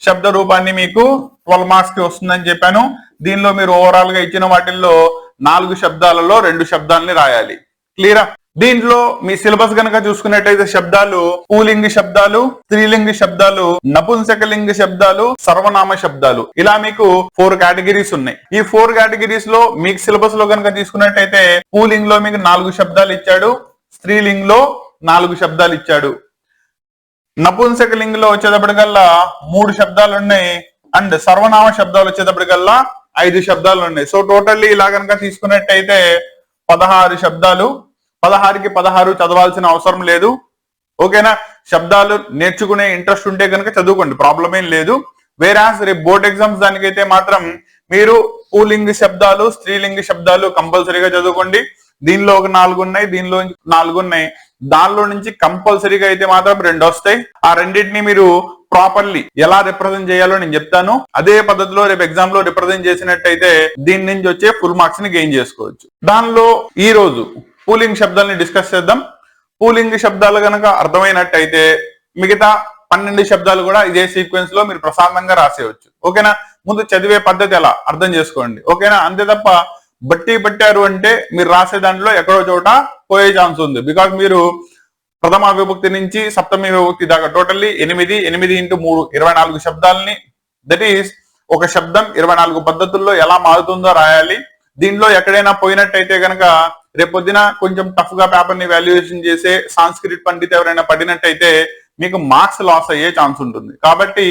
శబ్ద రూపాన్ని మీకు 12 మార్క్స్ కి వస్తుందని చెప్పాను. దీనిలో మీరు ఓవరాల్ గా ఇచ్చిన వాటిల్లో 4 శబ్దాలలో 2 శబ్దాలని రాయాలి. క్లియరా? దీంట్లో మీ సిలబస్ కనుక చూసుకున్నట్టయితే శబ్దాలు పూలింగి శబ్దాలు, స్త్రీలింగి శబ్దాలు, నపుంసకలింగి శబ్దాలు, సర్వనామ శబ్దాలు, ఇలా మీకు 4 కేటగిరీస్ ఉన్నాయి. ఈ 4 కేటగిరీస్ లో మీకు సిలబస్ లో కనుక తీసుకున్నట్టయితే పూలింగ్ లో మీకు 4 శబ్దాలు ఇచ్చాడు, స్త్రీలింగ్ లో 4 శబ్దాలు ఇచ్చాడు, నపుంసకలింగ్ లో వచ్చేటప్పటికల్లా 3 శబ్దాలు ఉన్నాయి, అండ్ సర్వనామ శబ్దాలు వచ్చేటప్పటికల్లా 5 శబ్దాలు ఉన్నాయి. సో టోటల్లీ ఇలా కనుక తీసుకున్నట్టయితే 16 శబ్దాలు. 16కి 16 చదవాల్సిన అవసరం లేదు. ఓకేనా? శబ్దాలు నేర్చుకునే ఇంట్రెస్ట్ ఉంటే కనుక చదువుకోండి, ప్రాబ్లం ఏం లేదు. వేరాస్ రేపు బోర్డ్ ఎగ్జామ్స్ దానికైతే మాత్రం మీరు పూలింగి శబ్దాలు, స్త్రీలింగి శబ్దాలు కంపల్సరీగా చదువుకోండి. దీనిలో ఒక 4 ఉన్నాయి, దీనిలో 4 ఉన్నాయి. దానిలో నుంచి కంపల్సరీగా అయితే మాత్రం 2 వస్తాయి. ఆ రెండింటిని మీరు ప్రాపర్లీ ఎలా రిప్రజెంట్ చేయాలో నేను చెప్తాను. అదే పద్ధతిలో రేపు ఎగ్జామ్ లో రిప్రజెంట్ చేసినట్టయితే దీని నుంచి వచ్చే ఫుల్ మార్క్స్ ని గెయిన్ చేసుకోవచ్చు. దానిలో ఈ రోజు పూలింగ్ శబ్దాలని డిస్కస్ చేద్దాం. పూలింగ్ శబ్దాలు కనుక అర్థమైనట్టయితే మిగతా 12 శబ్దాలు కూడా ఇదే సీక్వెన్స్ లో మీరు ప్రశాంతంగా రాసేయవచ్చు. ఓకేనా? ముందు చదివే పద్ధతి ఎలా అర్థం చేసుకోండి. ఓకేనా? అంతే తప్ప బట్టి పట్టారు అంటే మీరు రాసే దాంట్లో ఎక్కడో చోట పోయే ఛాన్స్ ఉంది. బికాస్ మీరు ప్రథమ విభక్తి నుంచి సప్తమి విభక్తి దాకా టోటల్లీ 8 × 3 24 శబ్దాలని, దట్ ఈస్ ఒక శబ్దం 24 పద్ధతుల్లో ఎలా మారుతుందో రాయాలి. దీనిలో ఎక్కడైనా పోయినట్టయితే కనుక రేపొద్దున కొంచెం టఫ్ గా పేపర్ ని వాల్యుయేషన్ చేసే సాంస్క్రిట్ పండిత్ ఎవరైనా పడినట్టయితే మీకు మార్క్స్ లాస్ అయ్యే ఛాన్స్ ఉంటుంది. కాబట్టి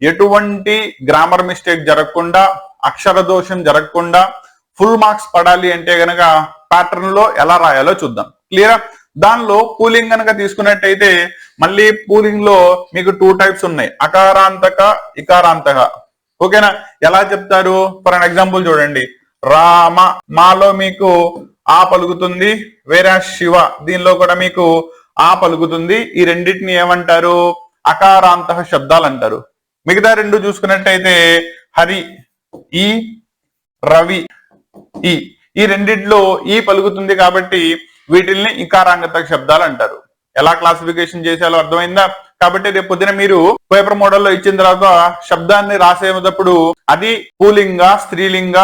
ఎటువంటి గ్రామర్ మిస్టేక్ జరగకుండా, అక్షర దోషం జరగకుండా ఫుల్ మార్క్స్ పడాలి అంటే గనక ప్యాటర్న్ లో ఎలా రాయాలో చూద్దాం. క్లియరా? దానిలో పూలింగ్ కనుక తీసుకున్నట్టయితే మళ్ళీ పూలింగ్ లో మీకు 2 టైప్స్ ఉన్నాయి, అకారాంతక, ఇకారాంతక. ఓకేనా? ఎలా చెప్తారు? ఫర్ అన్ ఎగ్జాంపుల్ చూడండి. రామ, మాలో మీకు ఆ పలుకుతుంది, వేరే శివ దీనిలో కూడా మీకు ఆ పలుకుతుంది. ఈ రెండింటిని ఏమంటారు? అకారాంతక శబ్దాలు అంటారు. మిగతా 2 చూసుకున్నట్టయితే హరి, ఈ, రవి, ఈ రెండిట్లో ఈ పలుకుతుంది కాబట్టి వీటిల్ని ఇకారాంతక శబ్దాలు అంటారు. ఎలా క్లాసిఫికేషన్ చేసేయాలో అర్థమైందా? కాబట్టి రేపు పొద్దున మీరు పేపర్ మోడల్లో ఇచ్చిన తర్వాత శబ్దాన్ని రాసేటప్పుడు అది పూలింగ, స్త్రీలింగ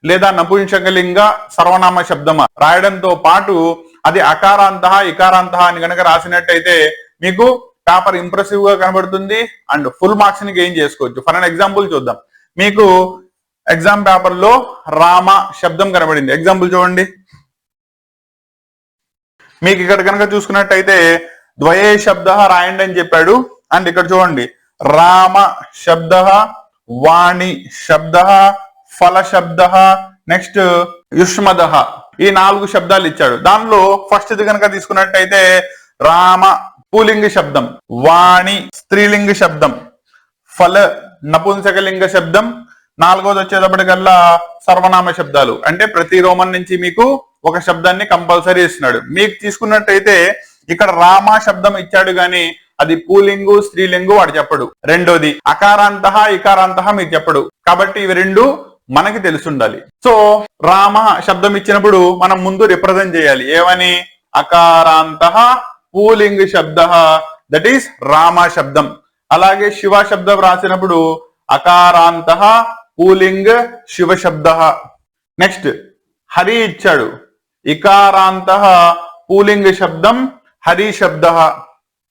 లేదా నపుంసకలింగ, సర్వనామ శబ్దమా రాయడంతో పాటు అది అకారాంత, ఇకారాంత అని కనుక రాసినట్టయితే మీకు పేపర్ ఇంప్రెసివ్ గా కనబడుతుంది అండ్ ఫుల్ మార్క్స్ ని గెయిన్ చేసుకోవచ్చు. ఫర్ అన్ ఎగ్జాంపుల్ చూద్దాం. మీకు ఎగ్జామ్ పేపర్ లో రామ శబ్దం కనబడింది. ఎగ్జాంపుల్ చూడండి. మీకు ఇక్కడ కనుక చూసుకున్నట్టయితే ద్వయే శబ్ద రాయండి అని చెప్పాడు. అండ్ ఇక్కడ చూడండి, రామ శబ్ద, వాణి శబ్ద, ఫల శబ్ద, నెక్స్ట్ యుష్మద, ఈ 4 శబ్దాలు ఇచ్చాడు. దానిలో ఫస్ట్ ఇది కనుక తీసుకున్నట్టయితే రామ పూలింగి శబ్దం, వాణి స్త్రీలింగి శబ్దం, ఫల నపుంసకలింగ శబ్దం. నాలుగోది వచ్చేటప్పటికల్లా సర్వనామ శబ్దాలు. అంటే ప్రతి రోమన్ నుంచి మీకు ఒక శబ్దాన్ని కంపల్సరీ ఇస్తున్నాడు. మీకు తీసుకున్నట్టయితే ఇక్కడ రామ శబ్దం ఇచ్చాడు గాని అది పూలింగు స్త్రీలింగు వాడు చెప్పడు. రెండోది అకారాంత ఇకారాంత మీకు చెప్పడు. కాబట్టి ఇవి రెండు మనకి తెలిసి ఉండాలి. సో రామ శబ్దం ఇచ్చినప్పుడు మనం ముందు రిప్రజెంట్ చేయాలి. ఏమని? అకారాంత పూలింగ్ శబ్ద, దట్ ఈస్ రామ శబ్దం. అలాగే శివ శబ్దం రాసినప్పుడు అకారాంత పూలింగ్ శివ శబ్ద. నెక్స్ట్ హరి ఇచ్చాడు, ఇకారాంత పూలింగ్ శబ్దం హరి శబ్ద.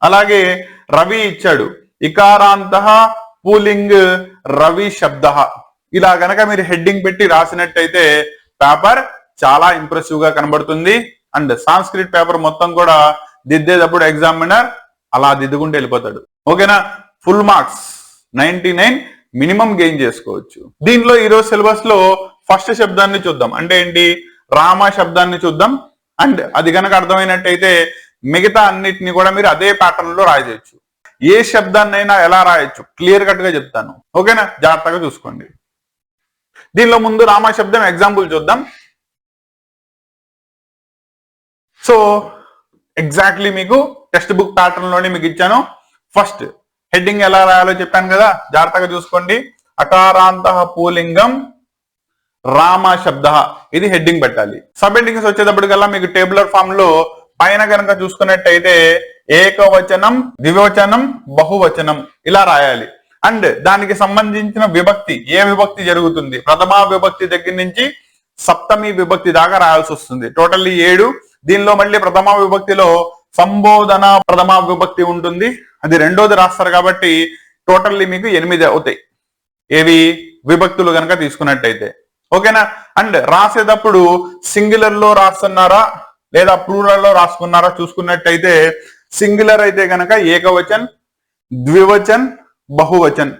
అలాగే రవి ఇచ్చాడు, ఇకారాంత పూలింగ్ రవి శబ్ద. ఇలా గనక మీరు హెడ్డింగ్ పెట్టి రాసినట్టయితే పేపర్ చాలా ఇంప్రెసివ్ గా కనబడుతుంది. అండ్ సాంస్క్రిట్ పేపర్ మొత్తం కూడా దిద్దేటప్పుడు ఎగ్జామినర్ అలా దిద్దుకుంటూ వెళ్ళిపోతాడు. ఓకేనా? ఫుల్ మార్క్స్ 99 మినిమం గెయిన్ చేసుకోవచ్చు. దీనిలో ఈరోజు సిలబస్ లో ఫస్ట్ శబ్దాన్ని చూద్దాం. అంటే ఏంటి? రామ శబ్దాన్ని చూద్దాం. అండ్ అది కనుక అర్థమైనట్టయితే మిగతా అన్నిటిని కూడా మీరు అదే ప్యాటర్న్ లో రాయవచ్చు. ఏ శబ్దాన్నైనా ఎలా రాయొచ్చు క్లియర్ కట్ గా చెప్తాను. ఓకేనా? జాగ్రత్తగా చూసుకోండి. దీనిలో ముందు రామ శబ్దం ఎగ్జాంపుల్ చూద్దాం. సో ఎగ్జాక్ట్లీ మీకు టెక్స్ట్ బుక్ ప్యాటర్న్ లోనే మీకు ఇచ్చాను. ఫస్ట్ హెడ్డింగ్ ఎలా రాయాలో చెప్పాను కదా, జాగ్రత్తగా చూసుకోండి. అకారాంత పూలింగం రామ శబ్ద, ఇది హెడ్డింగ్ పెట్టాలి. సబ్ హెడ్డింగ్స్ వచ్చేటప్పటికల్లా మీకు టేబులర్ ఫామ్ లో పైన కనుక చూసుకున్నట్టయితే ఏకవచనం, ద్వివచనం, బహువచనం ఇలా రాయాలి. అండ్ దానికి సంబంధించిన విభక్తి, ఏ విభక్తి జరుగుతుంది, ప్రథమా విభక్తి దగ్గర నుంచి సప్తమి విభక్తి దాకా రాయాల్సి వస్తుంది. టోటల్లీ 7. దీనిలో మళ్ళీ ప్రథమా విభక్తిలో సంబోధన ప్రథమా విభక్తి ఉంటుంది, అది రెండోది రాస్తారు. కాబట్టి టోటల్లీ మీకు 8 అవుతాయి ఏవి విభక్తులు కనుక తీసుకున్నట్టయితే. ఓకేనా? అండ్ రాసేటప్పుడు సింగులర్ లో రాస్తున్నారా లేదా ప్లూరల్ లో రాసుకున్నారా చూసుకున్నట్టయితే సింగులర్ అయితే కనుక ఏకవచన్, ద్వివచన్, బహువచన్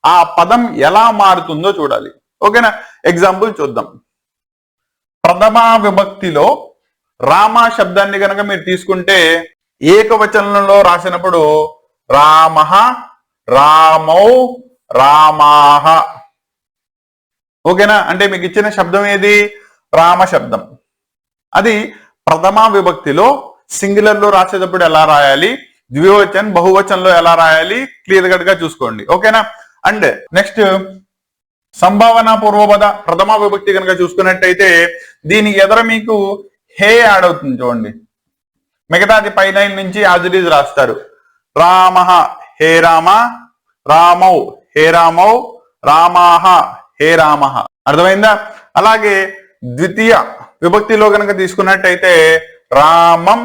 ఆ పదం ఎలా మారుతుందో చూడాలి. ఓకేనా? ఎగ్జాంపుల్ చూద్దాం. ప్రథమా విభక్తిలో రామ శబ్దాన్ని కనుక మీరు తీసుకుంటే ఏకవచనంలో రాసినప్పుడు రామః, రామౌ, రామాః. ఓకేనా? అంటే మీకు ఇచ్చిన శబ్దం ఏది? రామ శబ్దం. అది ప్రథమా విభక్తిలో సింగులర్ లో రాసేటప్పుడు ఎలా రాయాలి, ద్వివచన్ బహువచనంలో ఎలా రాయాలి క్లియర్ కట్ గా చూసుకోండి. ఓకేనా? అండ్ నెక్స్ట్ సంభావన పూర్వపద ప్రథమా విభక్తి కనుక చూసుకున్నట్టయితే దీనికి ఎదుర మీకు హే యాడ్ అవుతుంది చూడండి. మిగతాది పైన నుంచి యాజ్ ఇట్ ఈజ్ రాస్తారు. రామః హే రామ, రామౌ హే రామౌ, రామాః హే రామః. అర్థమైందా? అలాగే ద్వితీయ విభక్తిలో కనుక తీసుకున్నట్టయితే రామం,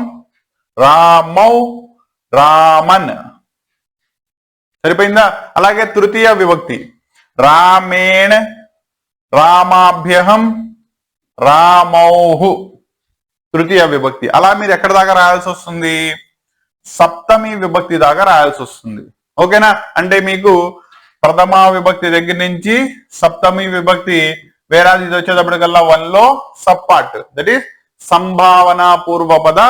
రామౌ, రామన్. సరిపోయిందా? అలాగే తృతీయ విభక్తి రామేణ, రామాభ్యహం, రామౌహు. తృతీయ విభక్తి. అలా మీరు ఎక్కడ దాకా రాయాల్సి వస్తుంది? సప్తమి విభక్తి దాకా రాయాల్సి వస్తుంది. ఓకేనా? అంటే మీకు ప్రథమా విభక్తి దగ్గర నుంచి సప్తమి విభక్తి వేరాది ఇది వచ్చేటప్పటికల్లా 1 లో సబ్ పార్ట్, దట్ ఈస్ సంభావన పూర్వపద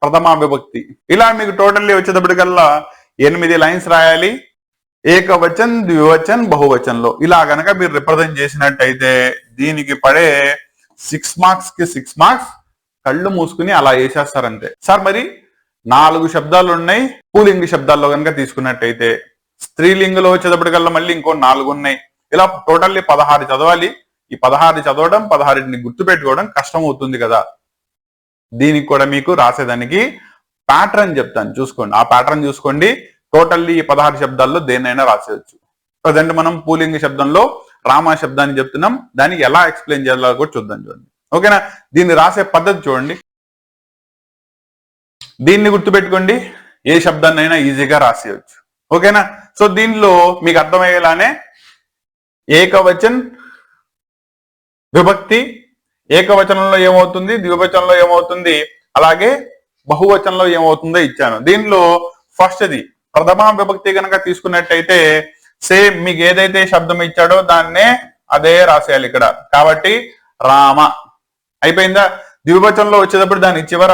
ప్రథమా విభక్తి. ఇలా మీకు టోటల్లీ వచ్చేటప్పటికల్లా 8 లైన్స్ రాయాలి. ఏకవచన్, ద్వివచన్, బహువచన్లో ఇలా గనక మీరు రిప్రజెంట్ చేసినట్టయితే దీనికి పడే 6 మార్క్స్ కి 6 మార్క్స్ కళ్ళు మూసుకుని అలా వేసేస్తారంతే. సార్ మరి 4 శబ్దాలు ఉన్నాయి పూలింగ శబ్దాల్లో కనుక తీసుకున్నట్టయితే, స్త్రీలింగలో వచ్చేటప్పటికల్లా మళ్ళీ ఇంకో 4 ఉన్నాయి. ఇలా టోటల్లీ 16 చదవాలి. ఈ 16 చదవడం 16ని గుర్తు పెట్టుకోవడం కష్టం అవుతుంది కదా. దీనికి కూడా మీకు రాసేదానికి ప్యాటర్న్ చెప్తాను, చూసుకోండి. ఆ ప్యాటర్న్ చూసుకోండి. టోటల్లీ ఈ 16 శబ్దాల్లో దేన్నైనా రాసేయచ్చు. ప్రజెంట్ మనం పూలింగ శబ్దంలో రామ శబ్దాన్ని చెప్తున్నాం, దానికి ఎలా ఎక్స్ప్లెయిన్ చేయాలో కూడా చూద్దాం. చూడండి. ఓకేనా? దీన్ని రాసే పద్ధతి చూడండి. దీన్ని గుర్తుపెట్టుకోండి, ఏ శబ్దాన్నైనా ఈజీగా రాసేయచ్చు. ఓకేనా? సో దీనిలో మీకు అర్థమయ్యేలానే ఏకవచన్ విభక్తి, ఏకవచనంలో ఏమవుతుంది, ద్వివచనంలో ఏమవుతుంది, అలాగే బహువచనంలో ఏమవుతుందో ఇచ్చాను. దీనిలో ఫస్ట్ది ప్రథమా విభక్తి కనుక తీసుకున్నట్టయితే సేమ్ మీకు ఏదైతే శబ్దం ఇచ్చాడో దాన్నే అదే రాసేయాలి ఇక్కడ. కాబట్టి రామ అయిపోయిందా? ద్వివచనంలో వచ్చేటప్పుడు దాని చివర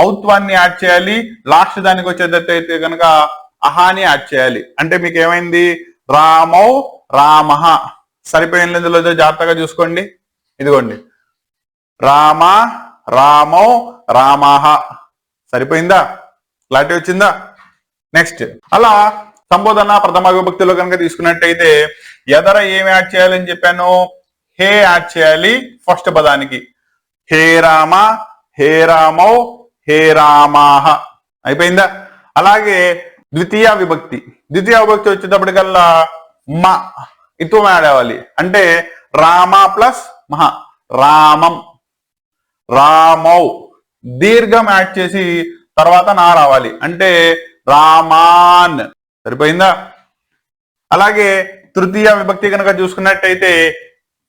ఔత్వాన్ని యాడ్ చేయాలి. లాస్ట్ దానికి వచ్చేటట్టయితే కనుక అహాని యాడ్ చేయాలి. అంటే మీకు ఏమైంది? రామౌ రామః. సరిపోయిన లేదో జాగ్రత్తగా చూసుకోండి. ఇదిగోండి రామ రామౌ రామః. సరిపోయిందా? క్లారిటీ వచ్చిందా? నెక్స్ట్ అలా సంబోధన ప్రథమ విభక్తిలో కనుక తీసుకున్నట్టయితే ఎదర ఏమి యాడ్ చేయాలని చెప్పాను? హే యాడ్ చేయాలి ఫస్ట్ పదానికి. హే రామ, హే రామౌ, హే రామాహ. అయిపోయిందా? అలాగే ద్వితీయ విభక్తి వచ్చేటప్పటికల్లా మ ఇత్వం యాడ్ అవ్వాలి. అంటే రామ ప్లస్ మహ రామం, రామౌ. దీర్ఘం యాడ్ చేసి తర్వాత నా రావాలి. అంటే రామాన్. సరిపోయిందా? అలాగే తృతీయ విభక్తి కనుక చూసుకున్నట్టయితే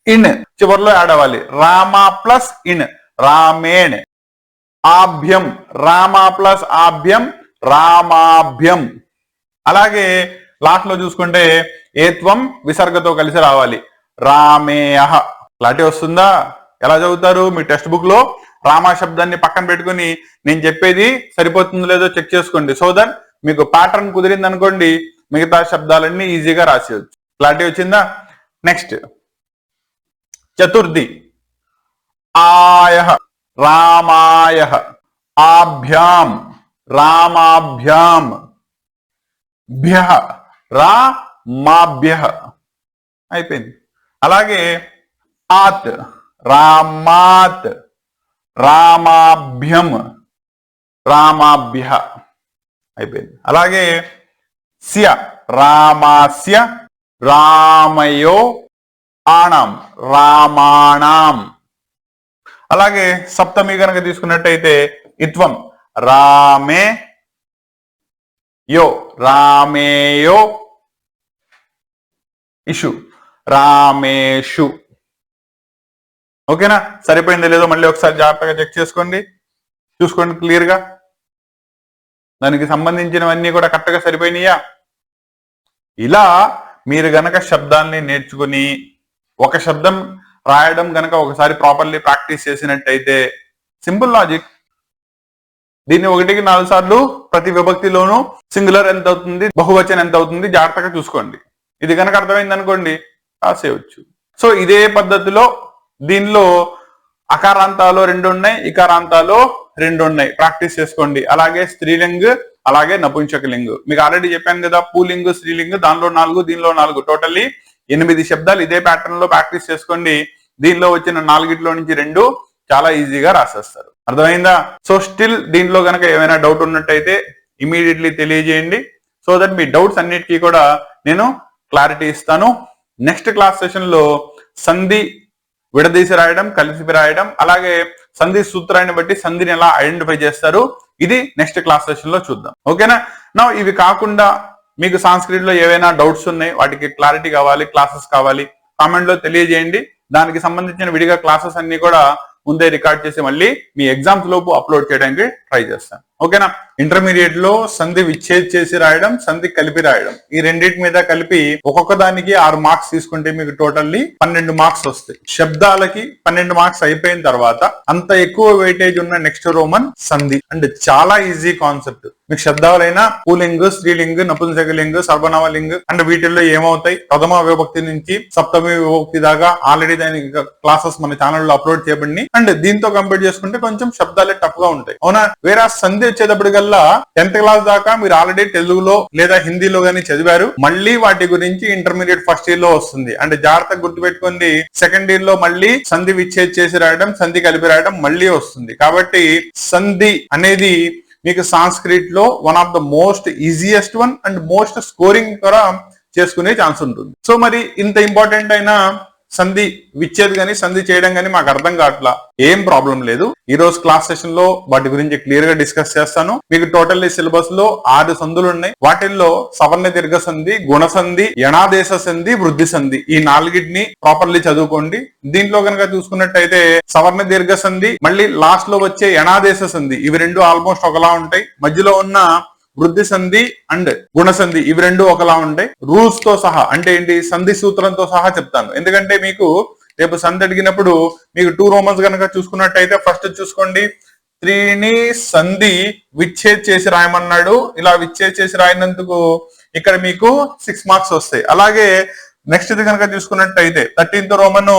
ఇన్ చివరిలో యాడ్ అవ్వాలి. రామ ప్లస్ ఇన్ రామేణ్. ఆభ్యం రామ ప్లస్ ఆభ్యం రామాభ్యం. అలాగే లాస్ట్ లో చూసుకుంటే ఏత్వం విసర్గతో కలిసి రావాలి. రామేయః. క్లారిటీ వస్తుందా? ఎలా చదువుతారు? మీ టెక్స్ట్ బుక్ లో రామ శబ్దాన్ని పక్కన పెట్టుకుని నేను చెప్పేది సరిపోతుందో లేదో చెక్ చేసుకోండి. సో దట్ మీకు ప్యాటర్న్ కుదిరింది అనుకోండి, మిగతా శబ్దాలన్నీ ఈజీగా రాసేయచ్చు. క్లారిటీ వచ్చిందా? నెక్స్ట్ చతుర్థి ఆయః రామాయః, ఆభ్యాం రామాభ్యాం, భ్యః రామాభ్యః. అయిపోయింది. అలాగే ఆత్ రామాత్, రామాభ్యం రామాభ్యః. అయిపోయింది. అలాగే స్య రామాస్య, రామయో ఆణం రామాణం. అలాగే సప్తమి కనుక తీసుకున్నట్టయితే ఇత్వం రామే యో రామేయో, ఇషు రామేషు. ఓకేనా? సరిపోయిందో లేదో మళ్ళీ ఒకసారి జాగ్రత్తగా చెక్ చేసుకోండి, చూసుకోండి క్లియర్ గా. దానికి సంబంధించినవన్నీ కూడా కరెక్ట్గా సరిపోయినాయా? ఇలా మీరు గనక శబ్దాన్ని నేర్చుకుని ఒక శబ్దం రాయడం గనక ఒకసారి ప్రాపర్లీ ప్రాక్టీస్ చేసినట్టయితే సింపుల్ లాజిక్. దీన్ని 1కి 4 సార్లు ప్రతి విభక్తిలోనూ సింగులర్ ఎంత అవుతుంది, బహువచనం ఎంత అవుతుంది జాగ్రత్తగా చూసుకోండి. ఇది కనుక అర్థమైంది అనుకోండి రాసేయచ్చు. సో ఇదే పద్ధతిలో దీనిలో అకారాంతాలు 2 ఉన్నాయి, ఇకారాంతాలు 2 ఉన్నాయి. ప్రాక్టీస్ చేసుకోండి. అలాగే స్త్రీలింగ్, అలాగే నపుంసకలింగ్. మీకు ఆల్రెడీ చెప్పాను కదా, పూలింగ్ స్త్రీలింగ్, దానిలో 4 దీనిలో 4, టోటల్లీ 8 శబ్దాలు ఇదే ప్యాటర్న్ లో ప్రాక్టీస్ చేసుకోండి. దీనిలో వచ్చిన 4 నుంచి 2 చాలా ఈజీగా రాసేస్తారు. అర్థమైందా? సో స్టిల్ దీంట్లో కనుక ఏమైనా డౌట్ ఉన్నట్టయితే ఇమీడియట్లీ తెలియజేయండి. సో దట్ మీ డౌట్స్ అన్నిటికీ కూడా నేను క్లారిటీ ఇస్తాను. నెక్స్ట్ క్లాస్ సెషన్ లో సంధి విడదీసి రాయడం, కలిసి రాయడం, అలాగే సంధి సూత్రాన్ని బట్టి సంధిని ఎలా ఐడెంటిఫై చేస్తారు, ఇది నెక్స్ట్ క్లాస్ సెషన్ లో చూద్దాం. ఓకేనా? నా ఇవి కాకుండా మీకు సాంస్క్రిట్ లో ఏవైనా డౌట్స్ ఉన్నాయి, వాటికి క్లారిటీ కావాలి, క్లాసెస్ కావాలి, కామెంట్ లో తెలియజేయండి. దానికి సంబంధించిన విడిగా క్లాసెస్ అన్ని కూడా ముందే రికార్డ్ చేసి మళ్ళీ మీ ఎగ్జామ్స్ లోపు అప్లోడ్ చేయడానికి ట్రై చేస్తాను. ఓకేనా? ఇంటర్మీడియట్ లో సంధి విచ్ఛేద్ చేసి రాయడం, సంధి కలిపి రాయడం, ఈ రెండింటి మీద కలిపి ఒక్కొక్క దానికి 6 మార్క్స్ తీసుకుంటే మీకు టోటల్లీ 12 మార్క్స్ వస్తాయి. శబ్దాలకి 12 మార్క్స్ అయిపోయిన తర్వాత అంత ఎక్కువ వెయిటేజ్ ఉన్న నెక్స్ట్ రోమన్ సంధి. అంటే చాలా ఈజీ కాన్సెప్ట్. మీకు శబ్దాలైనా పూలింగ్, స్త్రీలింగ్, నపుంసకలింగ్, సర్వనామలింగ్ అంటే వీటిల్లో ఏమవుతాయి, ప్రథమ విభక్తి నుంచి సప్తమి విభక్తి దాకా ఆల్రెడీ దాని క్లాసెస్ మన ఛానల్లో అప్లోడ్ చేయబడి. అండ్ దీంతో కంపేర్ చేసుకుంటే కొంచెం శబ్దాలే టఫ్ గా ఉంటాయి. అవునా? వేరే సంధి వచ్చేటప్పటికల్లా 10th క్లాస్ దాకా మీరు ఆల్రెడీ తెలుగులో లేదా హిందీలో గానీ చదివారు. మళ్ళీ వాటి గురించి ఇంటర్మీడియట్ ఫస్ట్ ఇయర్ లో వస్తుంది. అంటే జాగ్రత్తగా గుర్తుపెట్టుకుంది, సెకండ్ ఇయర్ లో మళ్ళీ సంధి విచ్ఛేద్ చేసి రాయడం, సంధి కలిపి రాయడం మళ్ళీ వస్తుంది. కాబట్టి సంధి అనేది మీకు సాంస్క్రిట్ లో one of the most easiest one and most scoring కూడా చేసుకునే ఛాన్స్ ఉంటుంది. సో మరి ఇంత ఇంపార్టెంట్ అయిన సంధి విచ్ఛేద్ గానీ సంధి చేయడం గానీ మాకు అర్థం కావట్లా, ఏం ప్రాబ్లం లేదు. ఈ రోజు క్లాస్ సెషన్ లో వాటి గురించి క్లియర్ గా డిస్కస్ చేస్తాను. మీకు టోటల్లీ సిలబస్ లో 6 సంధులు ఉన్నాయి. వాటిల్లో సవర్ణ దీర్ఘ సంధి, గుణ సంధి, యణాదేశ సంధి, వృద్ధి సంధి, ఈ 4ని ప్రాపర్లీ చదువుకోండి. దీంట్లో కనుక చూసుకున్నట్టయితే సవర్ణ దీర్ఘ సంధి, మళ్ళీ లాస్ట్ లో వచ్చే యణాదేశ సంధి, ఇవి 2 ఆల్మోస్ట్ ఒకలా ఉంటాయి. మధ్యలో ఉన్న వృద్ధి సంధి అండ్ గుణ సంధి ఇవి 2 ఒకలా ఉంటాయి. రూల్స్ తో సహా అంటే ఏంటి, సంధి సూత్రంతో సహా చెప్తాను. ఎందుకంటే మీకు రేపు సంధి అడిగినప్పుడు మీకు 2 రోమన్స్ కనుక చూసుకున్నట్టయితే ఫస్ట్ చూసుకోండి, 3ని సంధి విచ్ఛేద్ చేసి రాయమన్నాడు. ఇలా విచ్ఛేద్ చేసి రాయినందుకు ఇక్కడ మీకు 6 మార్క్స్ వస్తాయి. అలాగే నెక్స్ట్ ఇది కనుక చూసుకున్నట్టయితే 13th రోమన్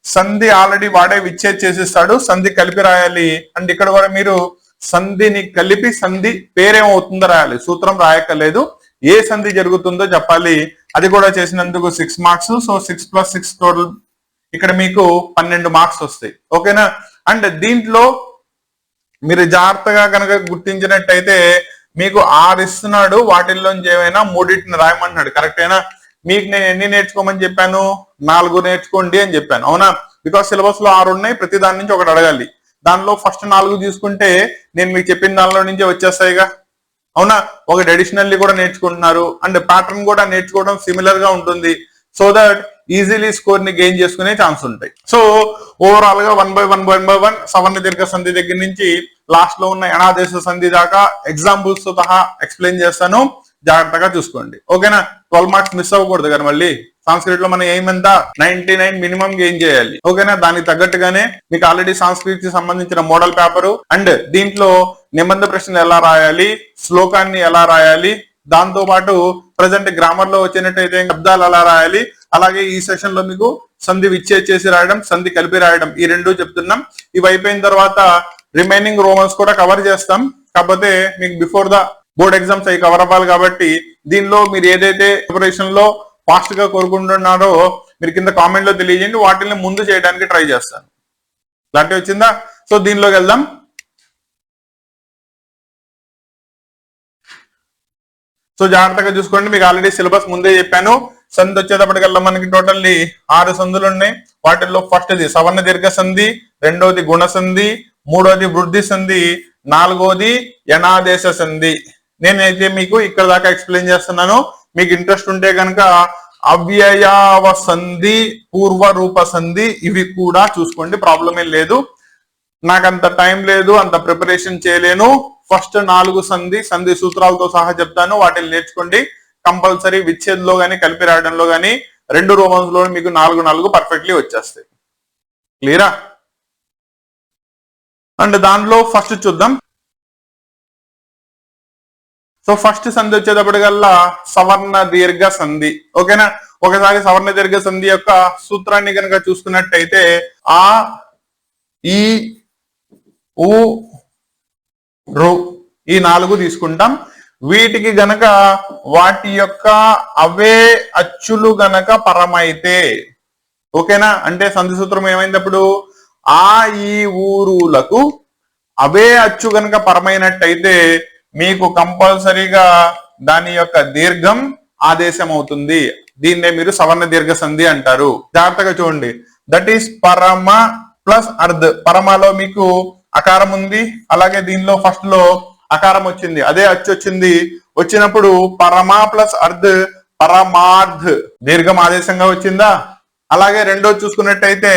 సంధి ఆల్రెడీ వాడే విచ్ఛేద్ చేసేస్తాడు, సంధి కలిపి రాయాలి. అండ్ ఇక్కడ కూడా మీరు సంధిని కలిపి సంధి పేరేమవుతుందో రాయాలి, సూత్రం రాయక్కర్లేదు, ఏ సంధి జరుగుతుందో చెప్పాలి. అది కూడా చేసినందుకు 6 మార్క్స్. సో 6 + 6 టోటల్ ఇక్కడ మీకు 12 మార్క్స్ వస్తాయి. ఓకేనా. అండ్ దీంట్లో మీరు జాగ్రత్తగా కనుక గుర్తించినట్టయితే మీకు 6 ఇస్తున్నాడు, వాటిల్లోంచి ఏమైనా 3 రాయమంటున్నాడు. కరెక్టేనా. మీకు నేను ఎన్ని నేర్చుకోమని చెప్పాను, 4 నేర్చుకోండి అని చెప్పాను, అవునా. బికాస్ సిలబస్ లో 6 ఉన్నాయి, ప్రతి దాని నుంచి ఒకటి అడగాలి. దానిలో ఫస్ట్ 4 తీసుకుంటే నేను మీకు చెప్పిన దానిలో నుంచే వచ్చేస్తాయిగా, అవునా. ఒకటి అడిషనల్లీ కూడా నేర్చుకుంటున్నారు, అండ్ ప్యాటర్న్ కూడా నేర్చుకోవడం సిమిలర్ గా ఉంటుంది. సో దట్ ఈజీలీ స్కోర్ ని గెయిన్ చేసుకునే ఛాన్స్ ఉంటాయి. సో ఓవరాల్ గా 1 by 1 సవర్ణ దీర్ఘ సంధి దగ్గర నుంచి లాస్ట్ లో ఉన్న యణాదేశ సంధి దాకా ఎగ్జాంపుల్స్ తో సహా ఎక్స్ప్లెయిన్ చేస్తాను, జాగ్రత్తగా చూసుకోండి. ఓకేనా. 12 మార్క్స్ మిస్ అవ్వకూడదు కానీ మళ్ళీ సంస్కృత్ లో మనం ఏమంతా 99 మినిమం గెయిన్ చేయాలి. ఓకేనా. దానికి తగ్గట్టుగానే మీకు ఆల్రెడీ సంస్కృత్ కి సంబంధించిన మోడల్ పేపర్ అండ్ దీంట్లో నిబంధన ప్రశ్నలు ఎలా రాయాలి, శ్లోకాన్ని ఎలా రాయాలి, దాంతో పాటు ప్రజెంట్ గ్రామర్ లో వచ్చినట్టయితే శబ్దాలు ఎలా రాయాలి, అలాగే ఈ సెషన్ లో మీకు సంధి విచ్ఛేద్ చేసి రాయడం, సంధి కలిపి రాయడం, ఈ 2 చెప్తున్నాం. ఇవి అయిపోయిన తర్వాత రిమైనింగ్ రోమన్స్ కూడా కవర్ చేస్తాం. కాకపోతే మీకు బిఫోర్ ద బోర్డ్ ఎగ్జామ్స్ అవి కవర్ అవ్వాలి కాబట్టి దీనిలో మీరు ఏదైతే ప్రిపరేషన్ లో ఫాస్ట్ గా కోరుకుంటున్నారో మీరు కింద కామెంట్ లో తెలియజేయండి, వాటిని ముందు చేయడానికి ట్రై చేస్తాను. క్లారిటీ వచ్చిందా. సో దీనిలోకి వెళ్దాం. సో జాగ్రత్తగా చూసుకోండి, మీకు ఆల్రెడీ సిలబస్ ముందే చెప్పాను. సంధి వచ్చేటప్పటికల్లా మనకి టోటల్లీ 6 సంధులు ఉన్నాయి. వాటిల్లో ఫస్ట్ది సవర్ణ దీర్ఘ సంధి, రెండోది గుణ సంధి, మూడోది వృద్ధి సంధి, 4వది యణాదేశ సంధి. నేనైతే మీకు ఇక్కడ దాకా ఎక్స్ప్లెయిన్ చేస్తున్నాను. మీకు ఇంట్రెస్ట్ ఉంటే కనుక అవ్యయావ సంధి, పూర్వ రూప సంధి ఇవి కూడా చూసుకోండి, ప్రాబ్లం ఏం లేదు. నాకు అంత టైం లేదు, అంత ప్రిపరేషన్ చేయలేను. ఫస్ట్ 4 సంధి సూత్రాలతో సహా చెప్తాను, వాటిని నేర్చుకోండి. కంపల్సరీ విచ్ఛేద్ లో గానీ కలిపి రాయడంలో గానీ 2 రోమన్స్ లో మీకు 4 పర్ఫెక్ట్లీ వచ్చేస్తాయి. క్లియరా. అండ్ దానిలో ఫస్ట్ చూద్దాం. సో ఫస్ట్ సంధి వచ్చేటప్పటికల్లా సవర్ణ దీర్ఘ సంధి. ఓకేనా. ఒకసారి సవర్ణ దీర్ఘ సంధి యొక్క సూత్రాన్ని కనుక చూసుకున్నట్టయితే ఆ, ఈ, ఉ, రు ఈ 4 తీసుకుంటాం. వీటికి గనక వాటి యొక్క అవే అచ్చులు గనక పరమైతే, ఓకేనా. అంటే సంధి సూత్రం ఏమైనప్పుడు ఆ, ఈ, ఊరులకు అవే అచ్చు గనక పరమైనట్టయితే మీకు కంపల్సరీగా దాని యొక్క దీర్ఘం ఆదేశం అవుతుంది. దీన్నే మీరు సవర్ణ దీర్ఘ సంధి అంటారు. జాగ్రత్తగా చూడండి. దట్ ఈస్ పరమ ప్లస్ అర్ధ్. పరమలో మీకు అకారం ఉంది, అలాగే దీనిలో ఫస్ట్ లో అకారం వచ్చింది, అదే అచ్చు వచ్చింది. వచ్చినప్పుడు పరమ ప్లస్ అర్ధ్ పరమార్ధ్ దీర్ఘం ఆదేశంగా వచ్చిందా. అలాగే రెండో చూసుకున్నట్టయితే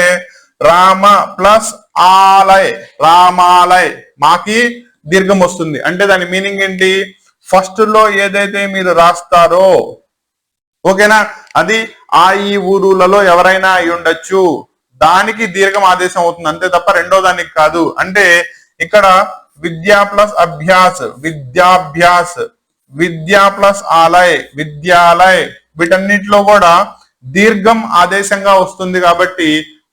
రామ ప్లస్ ఆలయ్, రామాలయ్, మాకి దీర్ఘం వస్తుంది. అంటే దాని మీనింగ్ ఏంటి, ఫస్ట్ లో ఏదైతే మీరు రాస్తారో, ఓకేనా, అది ఆ, ఈ ఊరులలో ఎవరైనా అయి ఉండొచ్చు, దానికి దీర్ఘం ఆదేశం అవుతుంది, అంతే తప్ప రెండో దానికి కాదు. అంటే ఇక్కడ విద్యా ప్లస్ అభ్యాస్, విద్యాభ్యాస్, విద్యా ప్లస్ ఆలయ్, విద్యాలయ్, వీటన్నిటిలో కూడా దీర్ఘం ఆదేశంగా వస్తుంది. కాబట్టి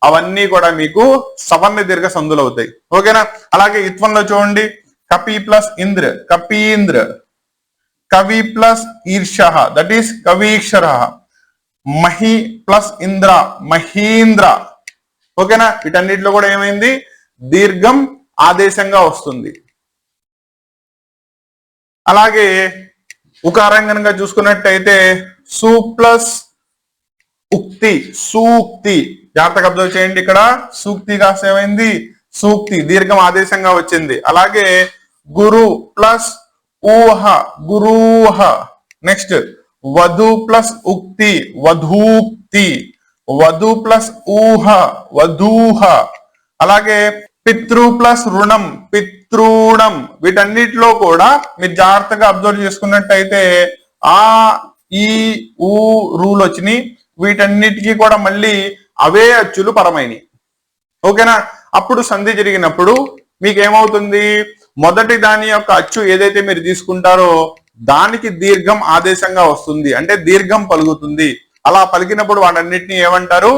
అవన్నీ కూడా మీకు సవర్ణ దీర్ఘ సంధులు అవుతాయి. ఓకేనా. అలాగే ఇత్వంలో చూడండి, కపి ప్లస్ ఇంద్ర, కపీంద్ర, కవి ప్లస్ ఈర్ష, దట్ ఈస్ కవీక్షర, మహి ప్లస్ ఇంద్ర, మహీంద్ర. ఓకేనా. వీటన్నిటిలో కూడా ఏమైంది, దీర్ఘం ఆదేశంగా వస్తుంది. అలాగే ఉకారం కనుక చూసుకున్నట్టయితే సు ప్లస్ ఉక్తి, సూక్తి. జాగ్రత్తగా అబ్జర్వ్ చేయండి, ఇక్కడ సూక్తి కాస్త ఏమైంది, సూక్తి, దీర్ఘం ఆదేశంగా వచ్చింది. అలాగే గురు ప్లస్ ఊహ, గురూహ. నెక్స్ట్ వధు ప్లస్ ఉక్తి, వధూక్తి, వధు ప్లస్ ఊహ, వధూహ. అలాగే పితృ ప్లస్ రుణం, పితృణం. వీటన్నిటిలో కూడా మీరు జాగ్రత్తగా అబ్జర్వ్ చేసుకున్నట్టయితే ఆ, ఈ, ఊ, రూలు వచ్చినాయి. వీటన్నిటికీ కూడా మళ్ళీ అవే అచ్చులు పరమైనవి. ఓకేనా. అప్పుడు సంధి జరిగినప్పుడు మీకు ఏమవుతుంది, మొదటి దాని యొక్క అచ్చు ఏదైతే మీరు తీసుకుంటారో దానికి దీర్ఘం ఆదేశంగా వస్తుంది, అంటే దీర్ఘం పలుకుతుంది. అలా పలికినప్పుడు వాటన్నిటిని ఏమంటారు?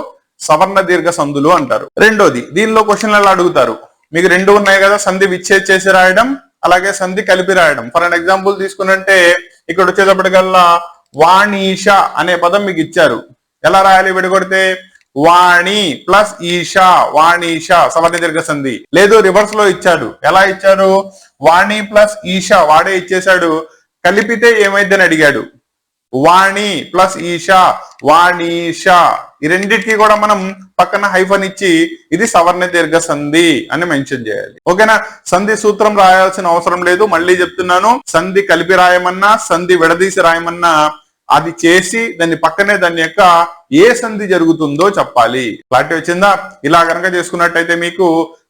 సవర్ణ దీర్ఘ సంధులు అంటారు. రెండోది, దీనిలో క్వశ్చన్లు ఎలా అడుగుతారు? మీకు రెండు ఉన్నాయి కదా, సంధి విచ్ఛేద్ చేసి రాయడం, అలాగే సంధి కలిపి రాయడం. ఫర్ అన్ ఎగ్జాంపుల్ తీసుకున్నట్టే ఇక్కడ వచ్చేటప్పటికల్లా వాణీష అనే పదం మీకు ఇచ్చారు. ఎలా రాయాలి విడగొడితే? వాణి ప్లస్ ఈషా, వాణీష సవర్ణ దీర్ఘ సంధి. లేదు రివర్స్ లో ఇచ్చాడు. ఎలా ఇచ్చారు? వాణి ప్లస్ ఈషా వాడే ఇచ్చేశాడు, కలిపితే ఏమైందని అడిగాడు. వాణి ప్లస్ ఈషా, వాణీష. ఈ రెండింటికి కూడా మనం పక్కన హైఫన్ ఇచ్చి ఇది సవర్ణ దీర్ఘ సంధి అని మెన్షన్ చేయాలి. ఓకేనా? సంధి సూత్రం రాయాల్సిన అవసరం లేదు. మళ్ళీ చెప్తున్నాను, సంధి కలిపి రాయమన్నా సంధి విడదీసి రాయమన్నా అది చేసి దాన్ని పక్కనే దాని యొక్క ఏ సంధి జరుగుతుందో చెప్పాలి. క్లారిటీ వచ్చిందా? ఇలా కనుక చేసుకున్నట్టయితే మీకు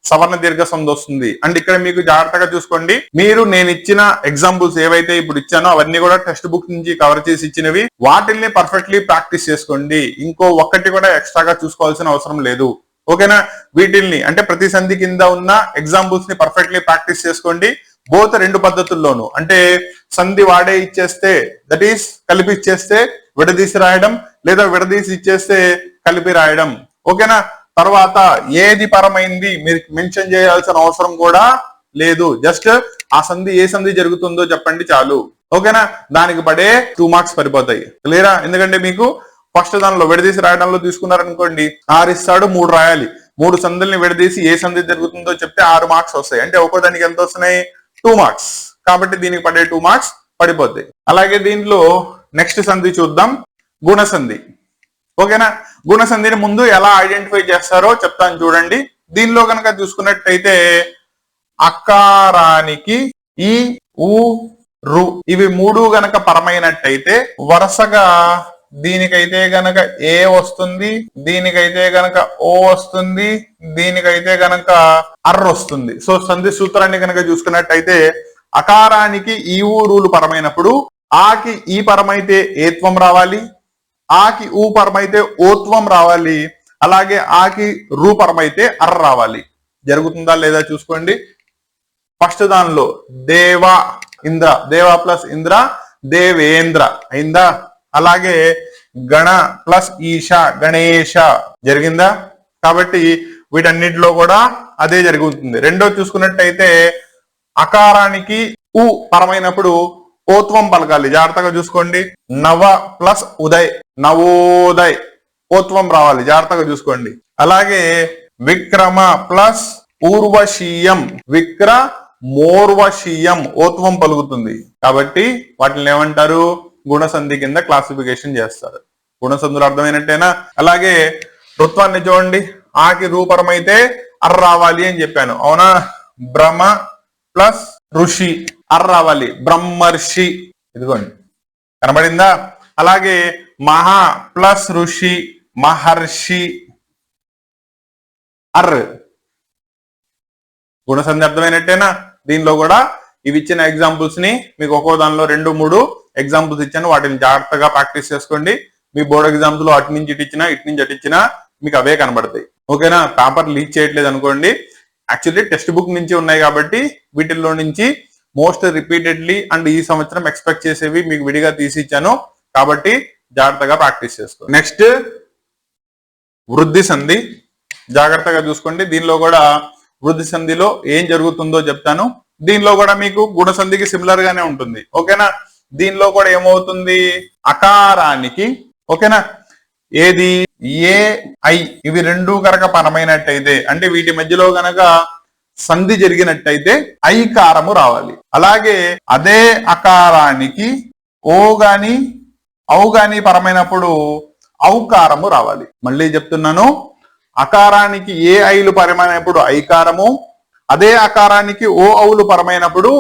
సవర్ణ దీర్ఘ సంధి వస్తుంది. అండ్ ఇక్కడ మీకు జాగ్రత్తగా చూసుకోండి, మీరు నేను ఇచ్చిన ఎగ్జాంపుల్స్ ఏవైతే ఇప్పుడు ఇచ్చానో అవన్నీ కూడా టెక్స్ట్ బుక్ నుంచి కవర్ చేసి ఇచ్చినవి. వాటిల్ని పర్ఫెక్ట్లీ ప్రాక్టీస్ చేసుకోండి. ఇంకో ఒక్కటి కూడా ఎక్స్ట్రాగా చూసుకోవాల్సిన అవసరం లేదు. ఓకేనా? వీటిల్ని అంటే ప్రతి సంధి కింద ఉన్న ఎగ్జాంపుల్స్ ని పర్ఫెక్ట్లీ ప్రాక్టీస్ చేసుకోండి. బోత్ రెండు పద్ధతుల్లోనూ, అంటే సంధి వాడే ఇచ్చేస్తే దట్ ఈస్ కలిపి ఇచ్చేస్తే విడదీసి రాయడం, లేదా విడదీసి ఇచ్చేస్తే కలిపి రాయడం. ఓకేనా? తర్వాత ఏది పరమైంది మీరు మెన్షన్ చేయాల్సిన అవసరం కూడా లేదు. జస్ట్ ఆ సంధి ఏ సంధి జరుగుతుందో చెప్పండి చాలు. ఓకేనా? దానికి పడే 2 మార్క్స్ పడిపోతాయి. క్లియరా? ఎందుకంటే మీకు ఫస్ట్ దానిలో విడదీసి రాయడంలో తీసుకున్నారనుకోండి, 6 ఇస్తాడు, 3 రాయాలి. 3 సంధుల్ని విడదీసి ఏ సంధి జరుగుతుందో చెప్తే 6 మార్క్స్ వస్తాయి. అంటే ఒక్కో దానికి ఎంత వస్తున్నాయి? 2 మార్క్స్. కాబట్టి దీనికి పడే 2 మార్క్స్ పడిపోతాయి. అలాగే దీంట్లో నెక్స్ట్ సంధి చూద్దాం, గుణసంధి. ఓకేనా? గుణసంధిని ముందు ఎలా ఐడెంటిఫై చేస్తారో చెప్తాను చూడండి. దీనిలో కనుక చూసుకున్నట్టయితే అకారానికి ఈ, ఊ, రు ఇవి 3 గనక పరమైనట్టయితే వరుసగా దీనికైతే గనక ఏ వస్తుంది, దీనికైతే గనక ఓ వస్తుంది, దీనికైతే గనక అర్ వస్తుంది. సో సంధి సూత్రాన్ని కనుక చూసుకున్నట్టయితే అకారానికి ఈ, ఊ, రూలు పరమైనప్పుడు ఆకి ఈ పరమైతే ఏత్వం రావాలి, ఆకి ఊ పరమైతే ఓత్వం రావాలి, అలాగే ఆకి రూ పరమైతే అర్ రావాలి. జరుగుతుందా లేదా చూసుకోండి. ఫస్ట్ దానిలో దేవ, ఇంద్ర, దేవ ప్లస్ ఇంద్ర దేవేంద్ర అయిందా? అలాగే గణ ప్లస్ ఈశ గణేశ జరిగిందా? కాబట్టి వీటన్నిటిలో కూడా అదే జరుగుతుంది. రెండో చూసుకున్నట్టయితే అకారానికి ఉ పరమైనప్పుడు ఓత్వం పలకాలి. జాగ్రత్తగా చూసుకోండి. నవ ప్లస్ ఉదయ్, నవోదయ్ ఓత్వం రావాలి. జాగ్రత్తగా చూసుకోండి. అలాగే విక్రమ ప్లస్ ఊర్వశీయం, విక్రమోర్వశీయం ఓత్వం పలుకుతుంది. కాబట్టి వాటిని ఏమంటారు? గుణసంధి కింద క్లాసిఫికేషన్ చేస్తారు. గుణసంధులు అర్థమైనట్టేనా? అలాగే రుత్వాన్ని చూడండి, ఆకి రూపరమైతే అర్ రావాలి అని చెప్పాను, అవునా? బ్రహ్మ ప్లస్ ఋషి అర్ రావాలి, బ్రహ్మర్షి. ఇదిగోండి, కనబడిందా? అలాగే మహా ప్లస్ ఋషి మహర్షి అర్. గుణసంధి అర్థమైనట్టేనా? దీనిలో కూడా ఇవి ఇచ్చిన ఎగ్జాంపుల్స్ ని మీకు ఒక్కో దానిలో 2-3 ఎగ్జాంపుల్స్ ఇచ్చాను. వాటిని జాగ్రత్తగా ప్రాక్టీస్ చేసుకోండి. మీ బోర్డ్ ఎగ్జామ్స్ లో అటు నుంచి ఇటు ఇచ్చినా, ఇటు నుంచి అటు ఇచ్చినా మీకు అవే కనబడతాయి. ఓకేనా? పేపర్ లీక్ చేయట్లేదు అనుకోండి. యాక్చువల్లీ టెక్స్ట్ బుక్ నుంచి ఉన్నాయి కాబట్టి వీటిల్లో నుంచి మోస్ట్ రిపీటెడ్లీ అండ్ ఈ సంవత్సరం ఎక్స్పెక్ట్ చేసేవి మీకు విడిగా తీసి ఇచ్చాను. కాబట్టి జాగ్రత్తగా ప్రాక్టీస్ చేసుకో. నెక్స్ట్ వృద్ధి సంధి. జాగ్రత్తగా చూసుకోండి. దీనిలో కూడా వృద్ధి సంధిలో ఏం జరుగుతుందో చెప్తాను. దీనిలో కూడా మీకు గుణసంధికి సిమిలర్ గానే ఉంటుంది. ఓకేనా? దీనిలో కూడా ఏమవుతుంది? అకారానికి, ఓకేనా, ఏది ఏ ఐ ఇవి 2 కనుక పరమైనట్టయితే, అంటే వీటి మధ్యలో గనక సంధి జరిగినట్టయితే ఐకారము రావాలి. అలాగే అదే అకారానికి ఓ గాని ఔ గాని పరమైనప్పుడు ఔకారము రావాలి. మళ్ళీ చెప్తున్నాను, అకారానికి ఏ ఐలు పరమైనప్పుడు ఐకారము, అదే అకారానికి ఓ ఔలు పరమైనప్పుడు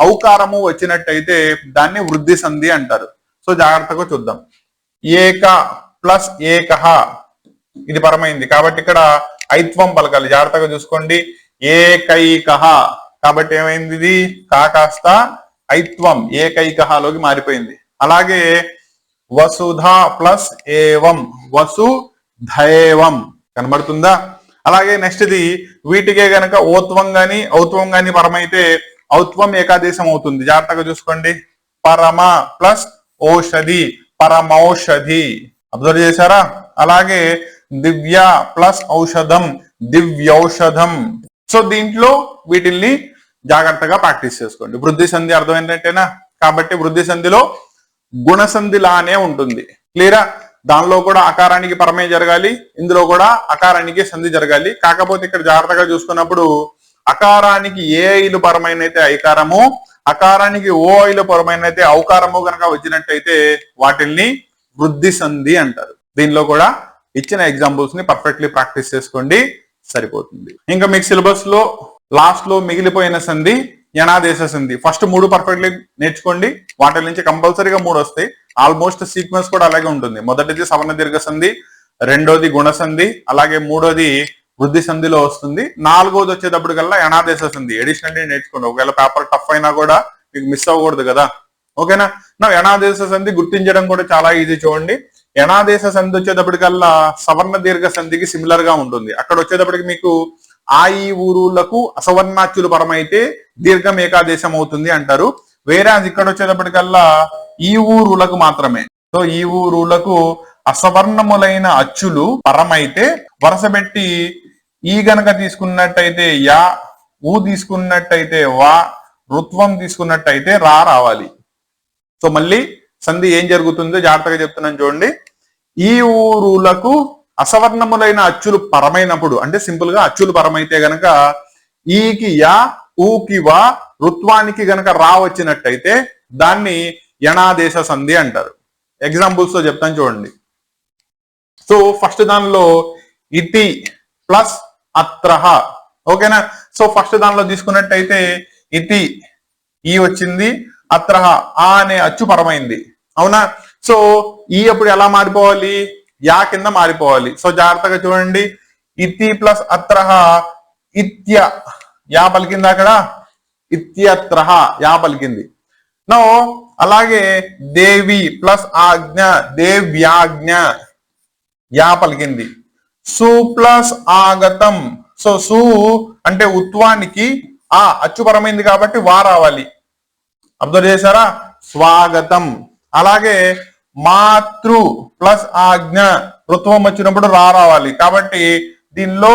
ఔకారము వచ్చినట్టయితే దాన్ని వృద్ధి సంధి అంటారు. సో జాగ్రత్తగా చూద్దాం. ఏక ప్లస్ ఏకహ ఇది పరమైంది కాబట్టి ఇక్కడ ఐత్వం పలకాలి. జాగ్రత్తగా చూసుకోండి. ఏకైకహ కాబట్టి ఏమైంది? ఇది కా కాస్త ఐత్వం ఏకైకహలోకి మారిపోయింది. అలాగే వసుధ ప్లస్ ఏవం వసుధైవం కనబడుతుందా? అలాగే నెక్స్ట్ ఇది వీటికే గనక ఓత్వం గాని ఔత్వం గాని పరమైతే ఔత్వం ఏకాదేశం అవుతుంది. జాగ్రత్తగా చూసుకోండి. పరమ ప్లస్ ఔషధి, పరమౌషధి. అబ్జర్వ్ చేశారా? అలాగే దివ్య ప్లస్ ఔషధం, దివ్యౌషధం. సో దీంట్లో వీటిల్ని జాగ్రత్తగా ప్రాక్టీస్ చేసుకోండి. వృద్ధి సంధి అర్థమైనట్టేనా? కాబట్టి వృద్ధి సంధిలో గుణసంధి లానే ఉంటుంది. క్లియరా? దానిలో కూడా అకారానికి పరమే జరగాలి, ఇందులో కూడా అకారానికి సంధి జరగాలి. కాకపోతే ఇక్కడ జాగ్రత్తగా చూసుకున్నప్పుడు అకారానికి ఏ ఐలు పరమైనైతే ఐకారము, అకారానికి ఓ ఐలు పరమైనైతే ఔకారము కనుక వచ్చినట్టయితే వాటిల్ని వృద్ధి సంధి అంటారు. దీనిలో కూడా ఇచ్చిన ఎగ్జాంపుల్స్ ని పర్ఫెక్ట్లీ ప్రాక్టీస్ చేసుకోండి, సరిపోతుంది. ఇంకా మీకు సిలబస్ లో లాస్ట్ లో మిగిలిపోయిన సంధి యనాదేశ సంధి. ఫస్ట్ 3 పర్ఫెక్ట్లీ నేర్చుకోండి, వాటి నుంచి కంపల్సరీగా 3 వస్తాయి. ఆల్మోస్ట్ సీక్వెన్స్ కూడా అలాగే ఉంటుంది. మొదటిది సవర్ణ దీర్ఘ సంధి, రెండోది గుణ సంధి, అలాగే మూడోది వృద్ధి సంధిలో వస్తుంది. 4వది వచ్చేటప్పటికల్లా యనాదేశ సంధి. ఎడిషనల్లీ నేర్చుకోండి, ఒకవేళ పేపర్ టఫ్ అయినా కూడా మీకు మిస్ అవ్వకూడదు కదా. ఓకేనా? నా యనాదేశ సంధి గుర్తించడం కూడా చాలా ఈజీ. చూడండి, యనాదేశ సంధి వచ్చేటప్పటికల్లా సవర్ణ దీర్ఘ సంధికి సిమిలర్ గా ఉంటుంది. అక్కడ వచ్చేటప్పటికి మీకు ఆ ఈ ఊరులకు అసవర్ణాచ్యులు పరమైతే దీర్ఘం ఏకాదేశం అవుతుంది అంటారు. వేరే ఇక్కడ వచ్చేటప్పటికల్లా ఈ ఊరులకు మాత్రమే. సో ఈ ఊరులకు అసవర్ణములైన అచ్చులు పరమైతే వరుస పెట్టి ఈ గనక తీసుకున్నట్టయితే యా, ఊ తీసుకున్నట్టయితే వా, రుత్వం తీసుకున్నట్టయితే రా రావాలి. సో మళ్ళీ సంధి ఏం జరుగుతుందో జాగ్రత్తగా చెప్తున్నాను చూడండి. ఈ ఊరులకు అసవర్ణములైన అచ్చులు పరమైనప్పుడు, అంటే సింపుల్ గా అచ్చులు పరమైతే గనక ఈకి యా, ఊకి వా, రుత్వానికి గనక రా వచ్చినట్టయితే దాన్ని యనాదేశ సంధి అంటారు. ఎగ్జాంపుల్స్ తో చెప్తాను చూడండి. సో ఫస్ట్ దానిలో ఇతి ప్లస్ అత్రహ. ఓకేనా? సో ఫస్ట్ దానిలో తీసుకున్నట్టయితే ఇతి ఈ వచ్చింది, అత్రహ ఆ అనే అచ్చు పరమైంది. అవునా? సో ఈ అప్పుడు ఎలా మారిపోవాలి? యా కింద మారిపోవాలి. సో జాగ్రత్తగా చూడండి, ఇతి ప్లస్ అత్రహ ఇత్య, యా పలికింది అక్కడ, ఇత్యత్రహ యా పలికింది. నో అలాగే దేవి ప్లస్ ఆజ్ఞ, దేవ్యాజ్ఞ యా పలికింది. సు ప్లస్ ఆగతం. సో సు అంటే ఉత్వానికి ఆ అచ్చుపరమైంది కాబట్టి వా రావాలి. అబ్జర్వ్ చేశారా? స్వాగతం. అలాగే మాతృ ప్లస్ ఆజ్ఞ, ఋత్వం వచ్చినప్పుడు రా రావాలి కాబట్టి దీనిలో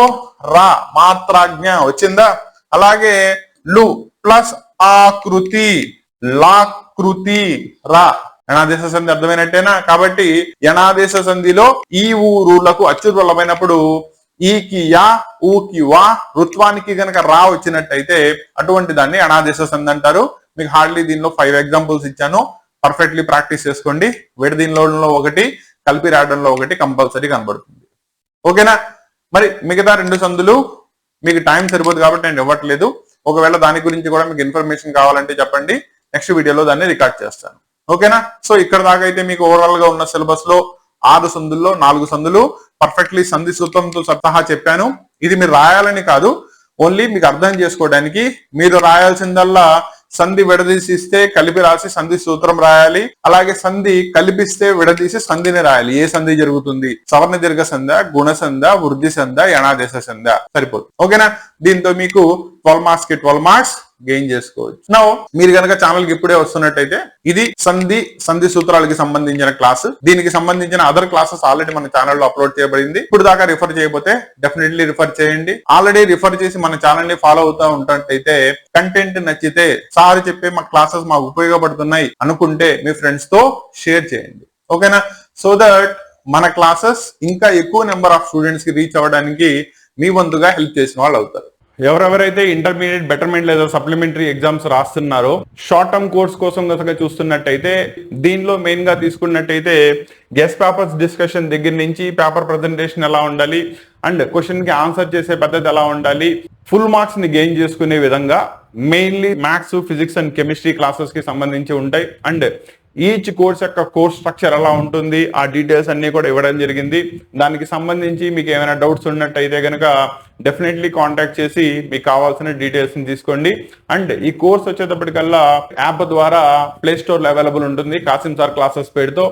రా, మాత్రాజ్ఞ వచ్చిందా? అలాగే లు ప్లస్ ఆకృతి, లాకృతి రా. యనాదేశ సంధి అర్థమైనట్టేనా? కాబట్టి యనాదేశ సంధిలో ఈ ఊరులకు అచ్చు బలమైనప్పుడు ఈకి యా, ఊకి వా, రుత్వానికి గనక రా వచ్చినట్టయితే అటువంటి దాన్ని యనాదేశ సంధి అంటారు. మీకు హార్డ్లీ దీనిలో 5 ఎగ్జాంపుల్స్ ఇచ్చాను, పర్ఫెక్ట్లీ ప్రాక్టీస్ చేసుకోండి. విడదీనిలో ఒకటి, కలిపి రాయడంలో ఒకటి కంపల్సరీ కనబడుతుంది. ఓకేనా? మరి మిగతా 2 సంధులు మీకు టైం సరిపోదు కాబట్టి నేను ఇవ్వట్లేదు. ఒకవేళ దాని గురించి కూడా మీకు ఇన్ఫర్మేషన్ కావాలంటే చెప్పండి, నెక్స్ట్ వీడియోలో దాన్ని రికార్డ్ చేస్తాను. ఓకేనా? సో ఇక్కడ దాకా అయితే మీకు ఓవరాల్ గా ఉన్న సిలబస్ లో 6 సంధుల్లో 4 సంధులు పర్ఫెక్ట్లీ సంధి సూత్రంతో సహా చెప్పాను. ఇది మీరు రాయాలని కాదు, ఓన్లీ మీకు అర్థం చేసుకోవడానికి. మీరు రాయాల్సిందల్లా సంధి విడదీసిస్తే కలిపి రాసి సంధి సూత్రం రాయాలి. అలాగే సంధి కలిపిస్తే విడదీసి సంధిని రాయాలి. ఏ సంధి జరుగుతుంది? సవర్ణ దీర్ఘ సంధ, గుణ సంధ, వృద్ధి సంధ, యనాదేశ సంధ. సరిపోతుంది. ఓకేనా? దీంతో మీకు 12 మార్క్స్ కి 12 మార్క్స్ గెయిన్ చేసుకోవచ్చు. నౌ మీరు కనుక ఛానల్ కి ఇప్పుడే వస్తున్నట్టయితే ఇది సంధి సూత్రాలకి సంబంధించిన క్లాస్. దీనికి సంబంధించిన అదర్ క్లాసెస్ ఆల్రెడీ మన ఛానల్ లో అప్లోడ్ చేయబడింది. ఇప్పుడు దాకా రిఫర్ చేయకపోతే డెఫినెట్లీ రిఫర్ చేయండి. ఆల్రెడీ రిఫర్ చేసి మన ఛానల్ ని ఫాలో అవుతూ ఉంటట్టయితే, కంటెంట్ నచ్చితే, సార్ చెప్పే మా క్లాసెస్ మాకు ఉపయోగపడుతున్నాయి అనుకుంటే మీ ఫ్రెండ్స్ తో షేర్ చేయండి. ఓకేనా? సో దట్ మన క్లాసెస్ ఇంకా ఎక్కువ నెంబర్ ఆఫ్ స్టూడెంట్స్ కి రీచ్ అవ్వడానికి మీ వంతుగా హెల్ప్ చేసిన వాళ్ళు అవుతారు. ఎవరెవరైతే ఇంటర్మీడియట్, బెటర్మెంట్ లేదా సప్లిమెంటరీ ఎగ్జామ్స్ రాస్తున్నారో, షార్ట్ టర్మ్ కోర్స్ కోసం కనుక చూస్తున్నట్టయితే దీనిలో మెయిన్ గా తీసుకున్నట్టయితే గెస్ట్ పేపర్స్ డిస్కషన్ దగ్గర నుంచి పేపర్ ప్రజెంటేషన్ ఎలా ఉండాలి అండ్ క్వశ్చన్ కి ఆన్సర్ చేసే పద్ధతి ఎలా ఉండాలి, ఫుల్ మార్క్స్ ని గెయిన్ చేసుకునే విధంగా mainly maths, physics and chemistry classes కి సంబంధించి ఉంటాయి. అండ్ ఈచ్ కోర్స్ యొక్క కోర్స్ స్ట్రక్చర్ ఎలా ఉంటుంది ఆ డీటెయిల్స్ అన్ని కూడా ఇవ్వడం జరిగింది. దానికి సంబంధించి మీకు ఏమైనా డౌట్స్ ఉన్నట్టయితే కనుక డెఫినెట్లీ కాంటాక్ట్ చేసి మీకు కావాల్సిన డీటెయిల్స్ ని తీసుకోండి. అండ్ ఈ కోర్స్ వచ్చేటప్పటికల్లా యాప్ ద్వారా ప్లే స్టోర్ లో అవైలబుల్ ఉంటుంది, కాసిం సార్ క్లాసెస్ పేరుతో.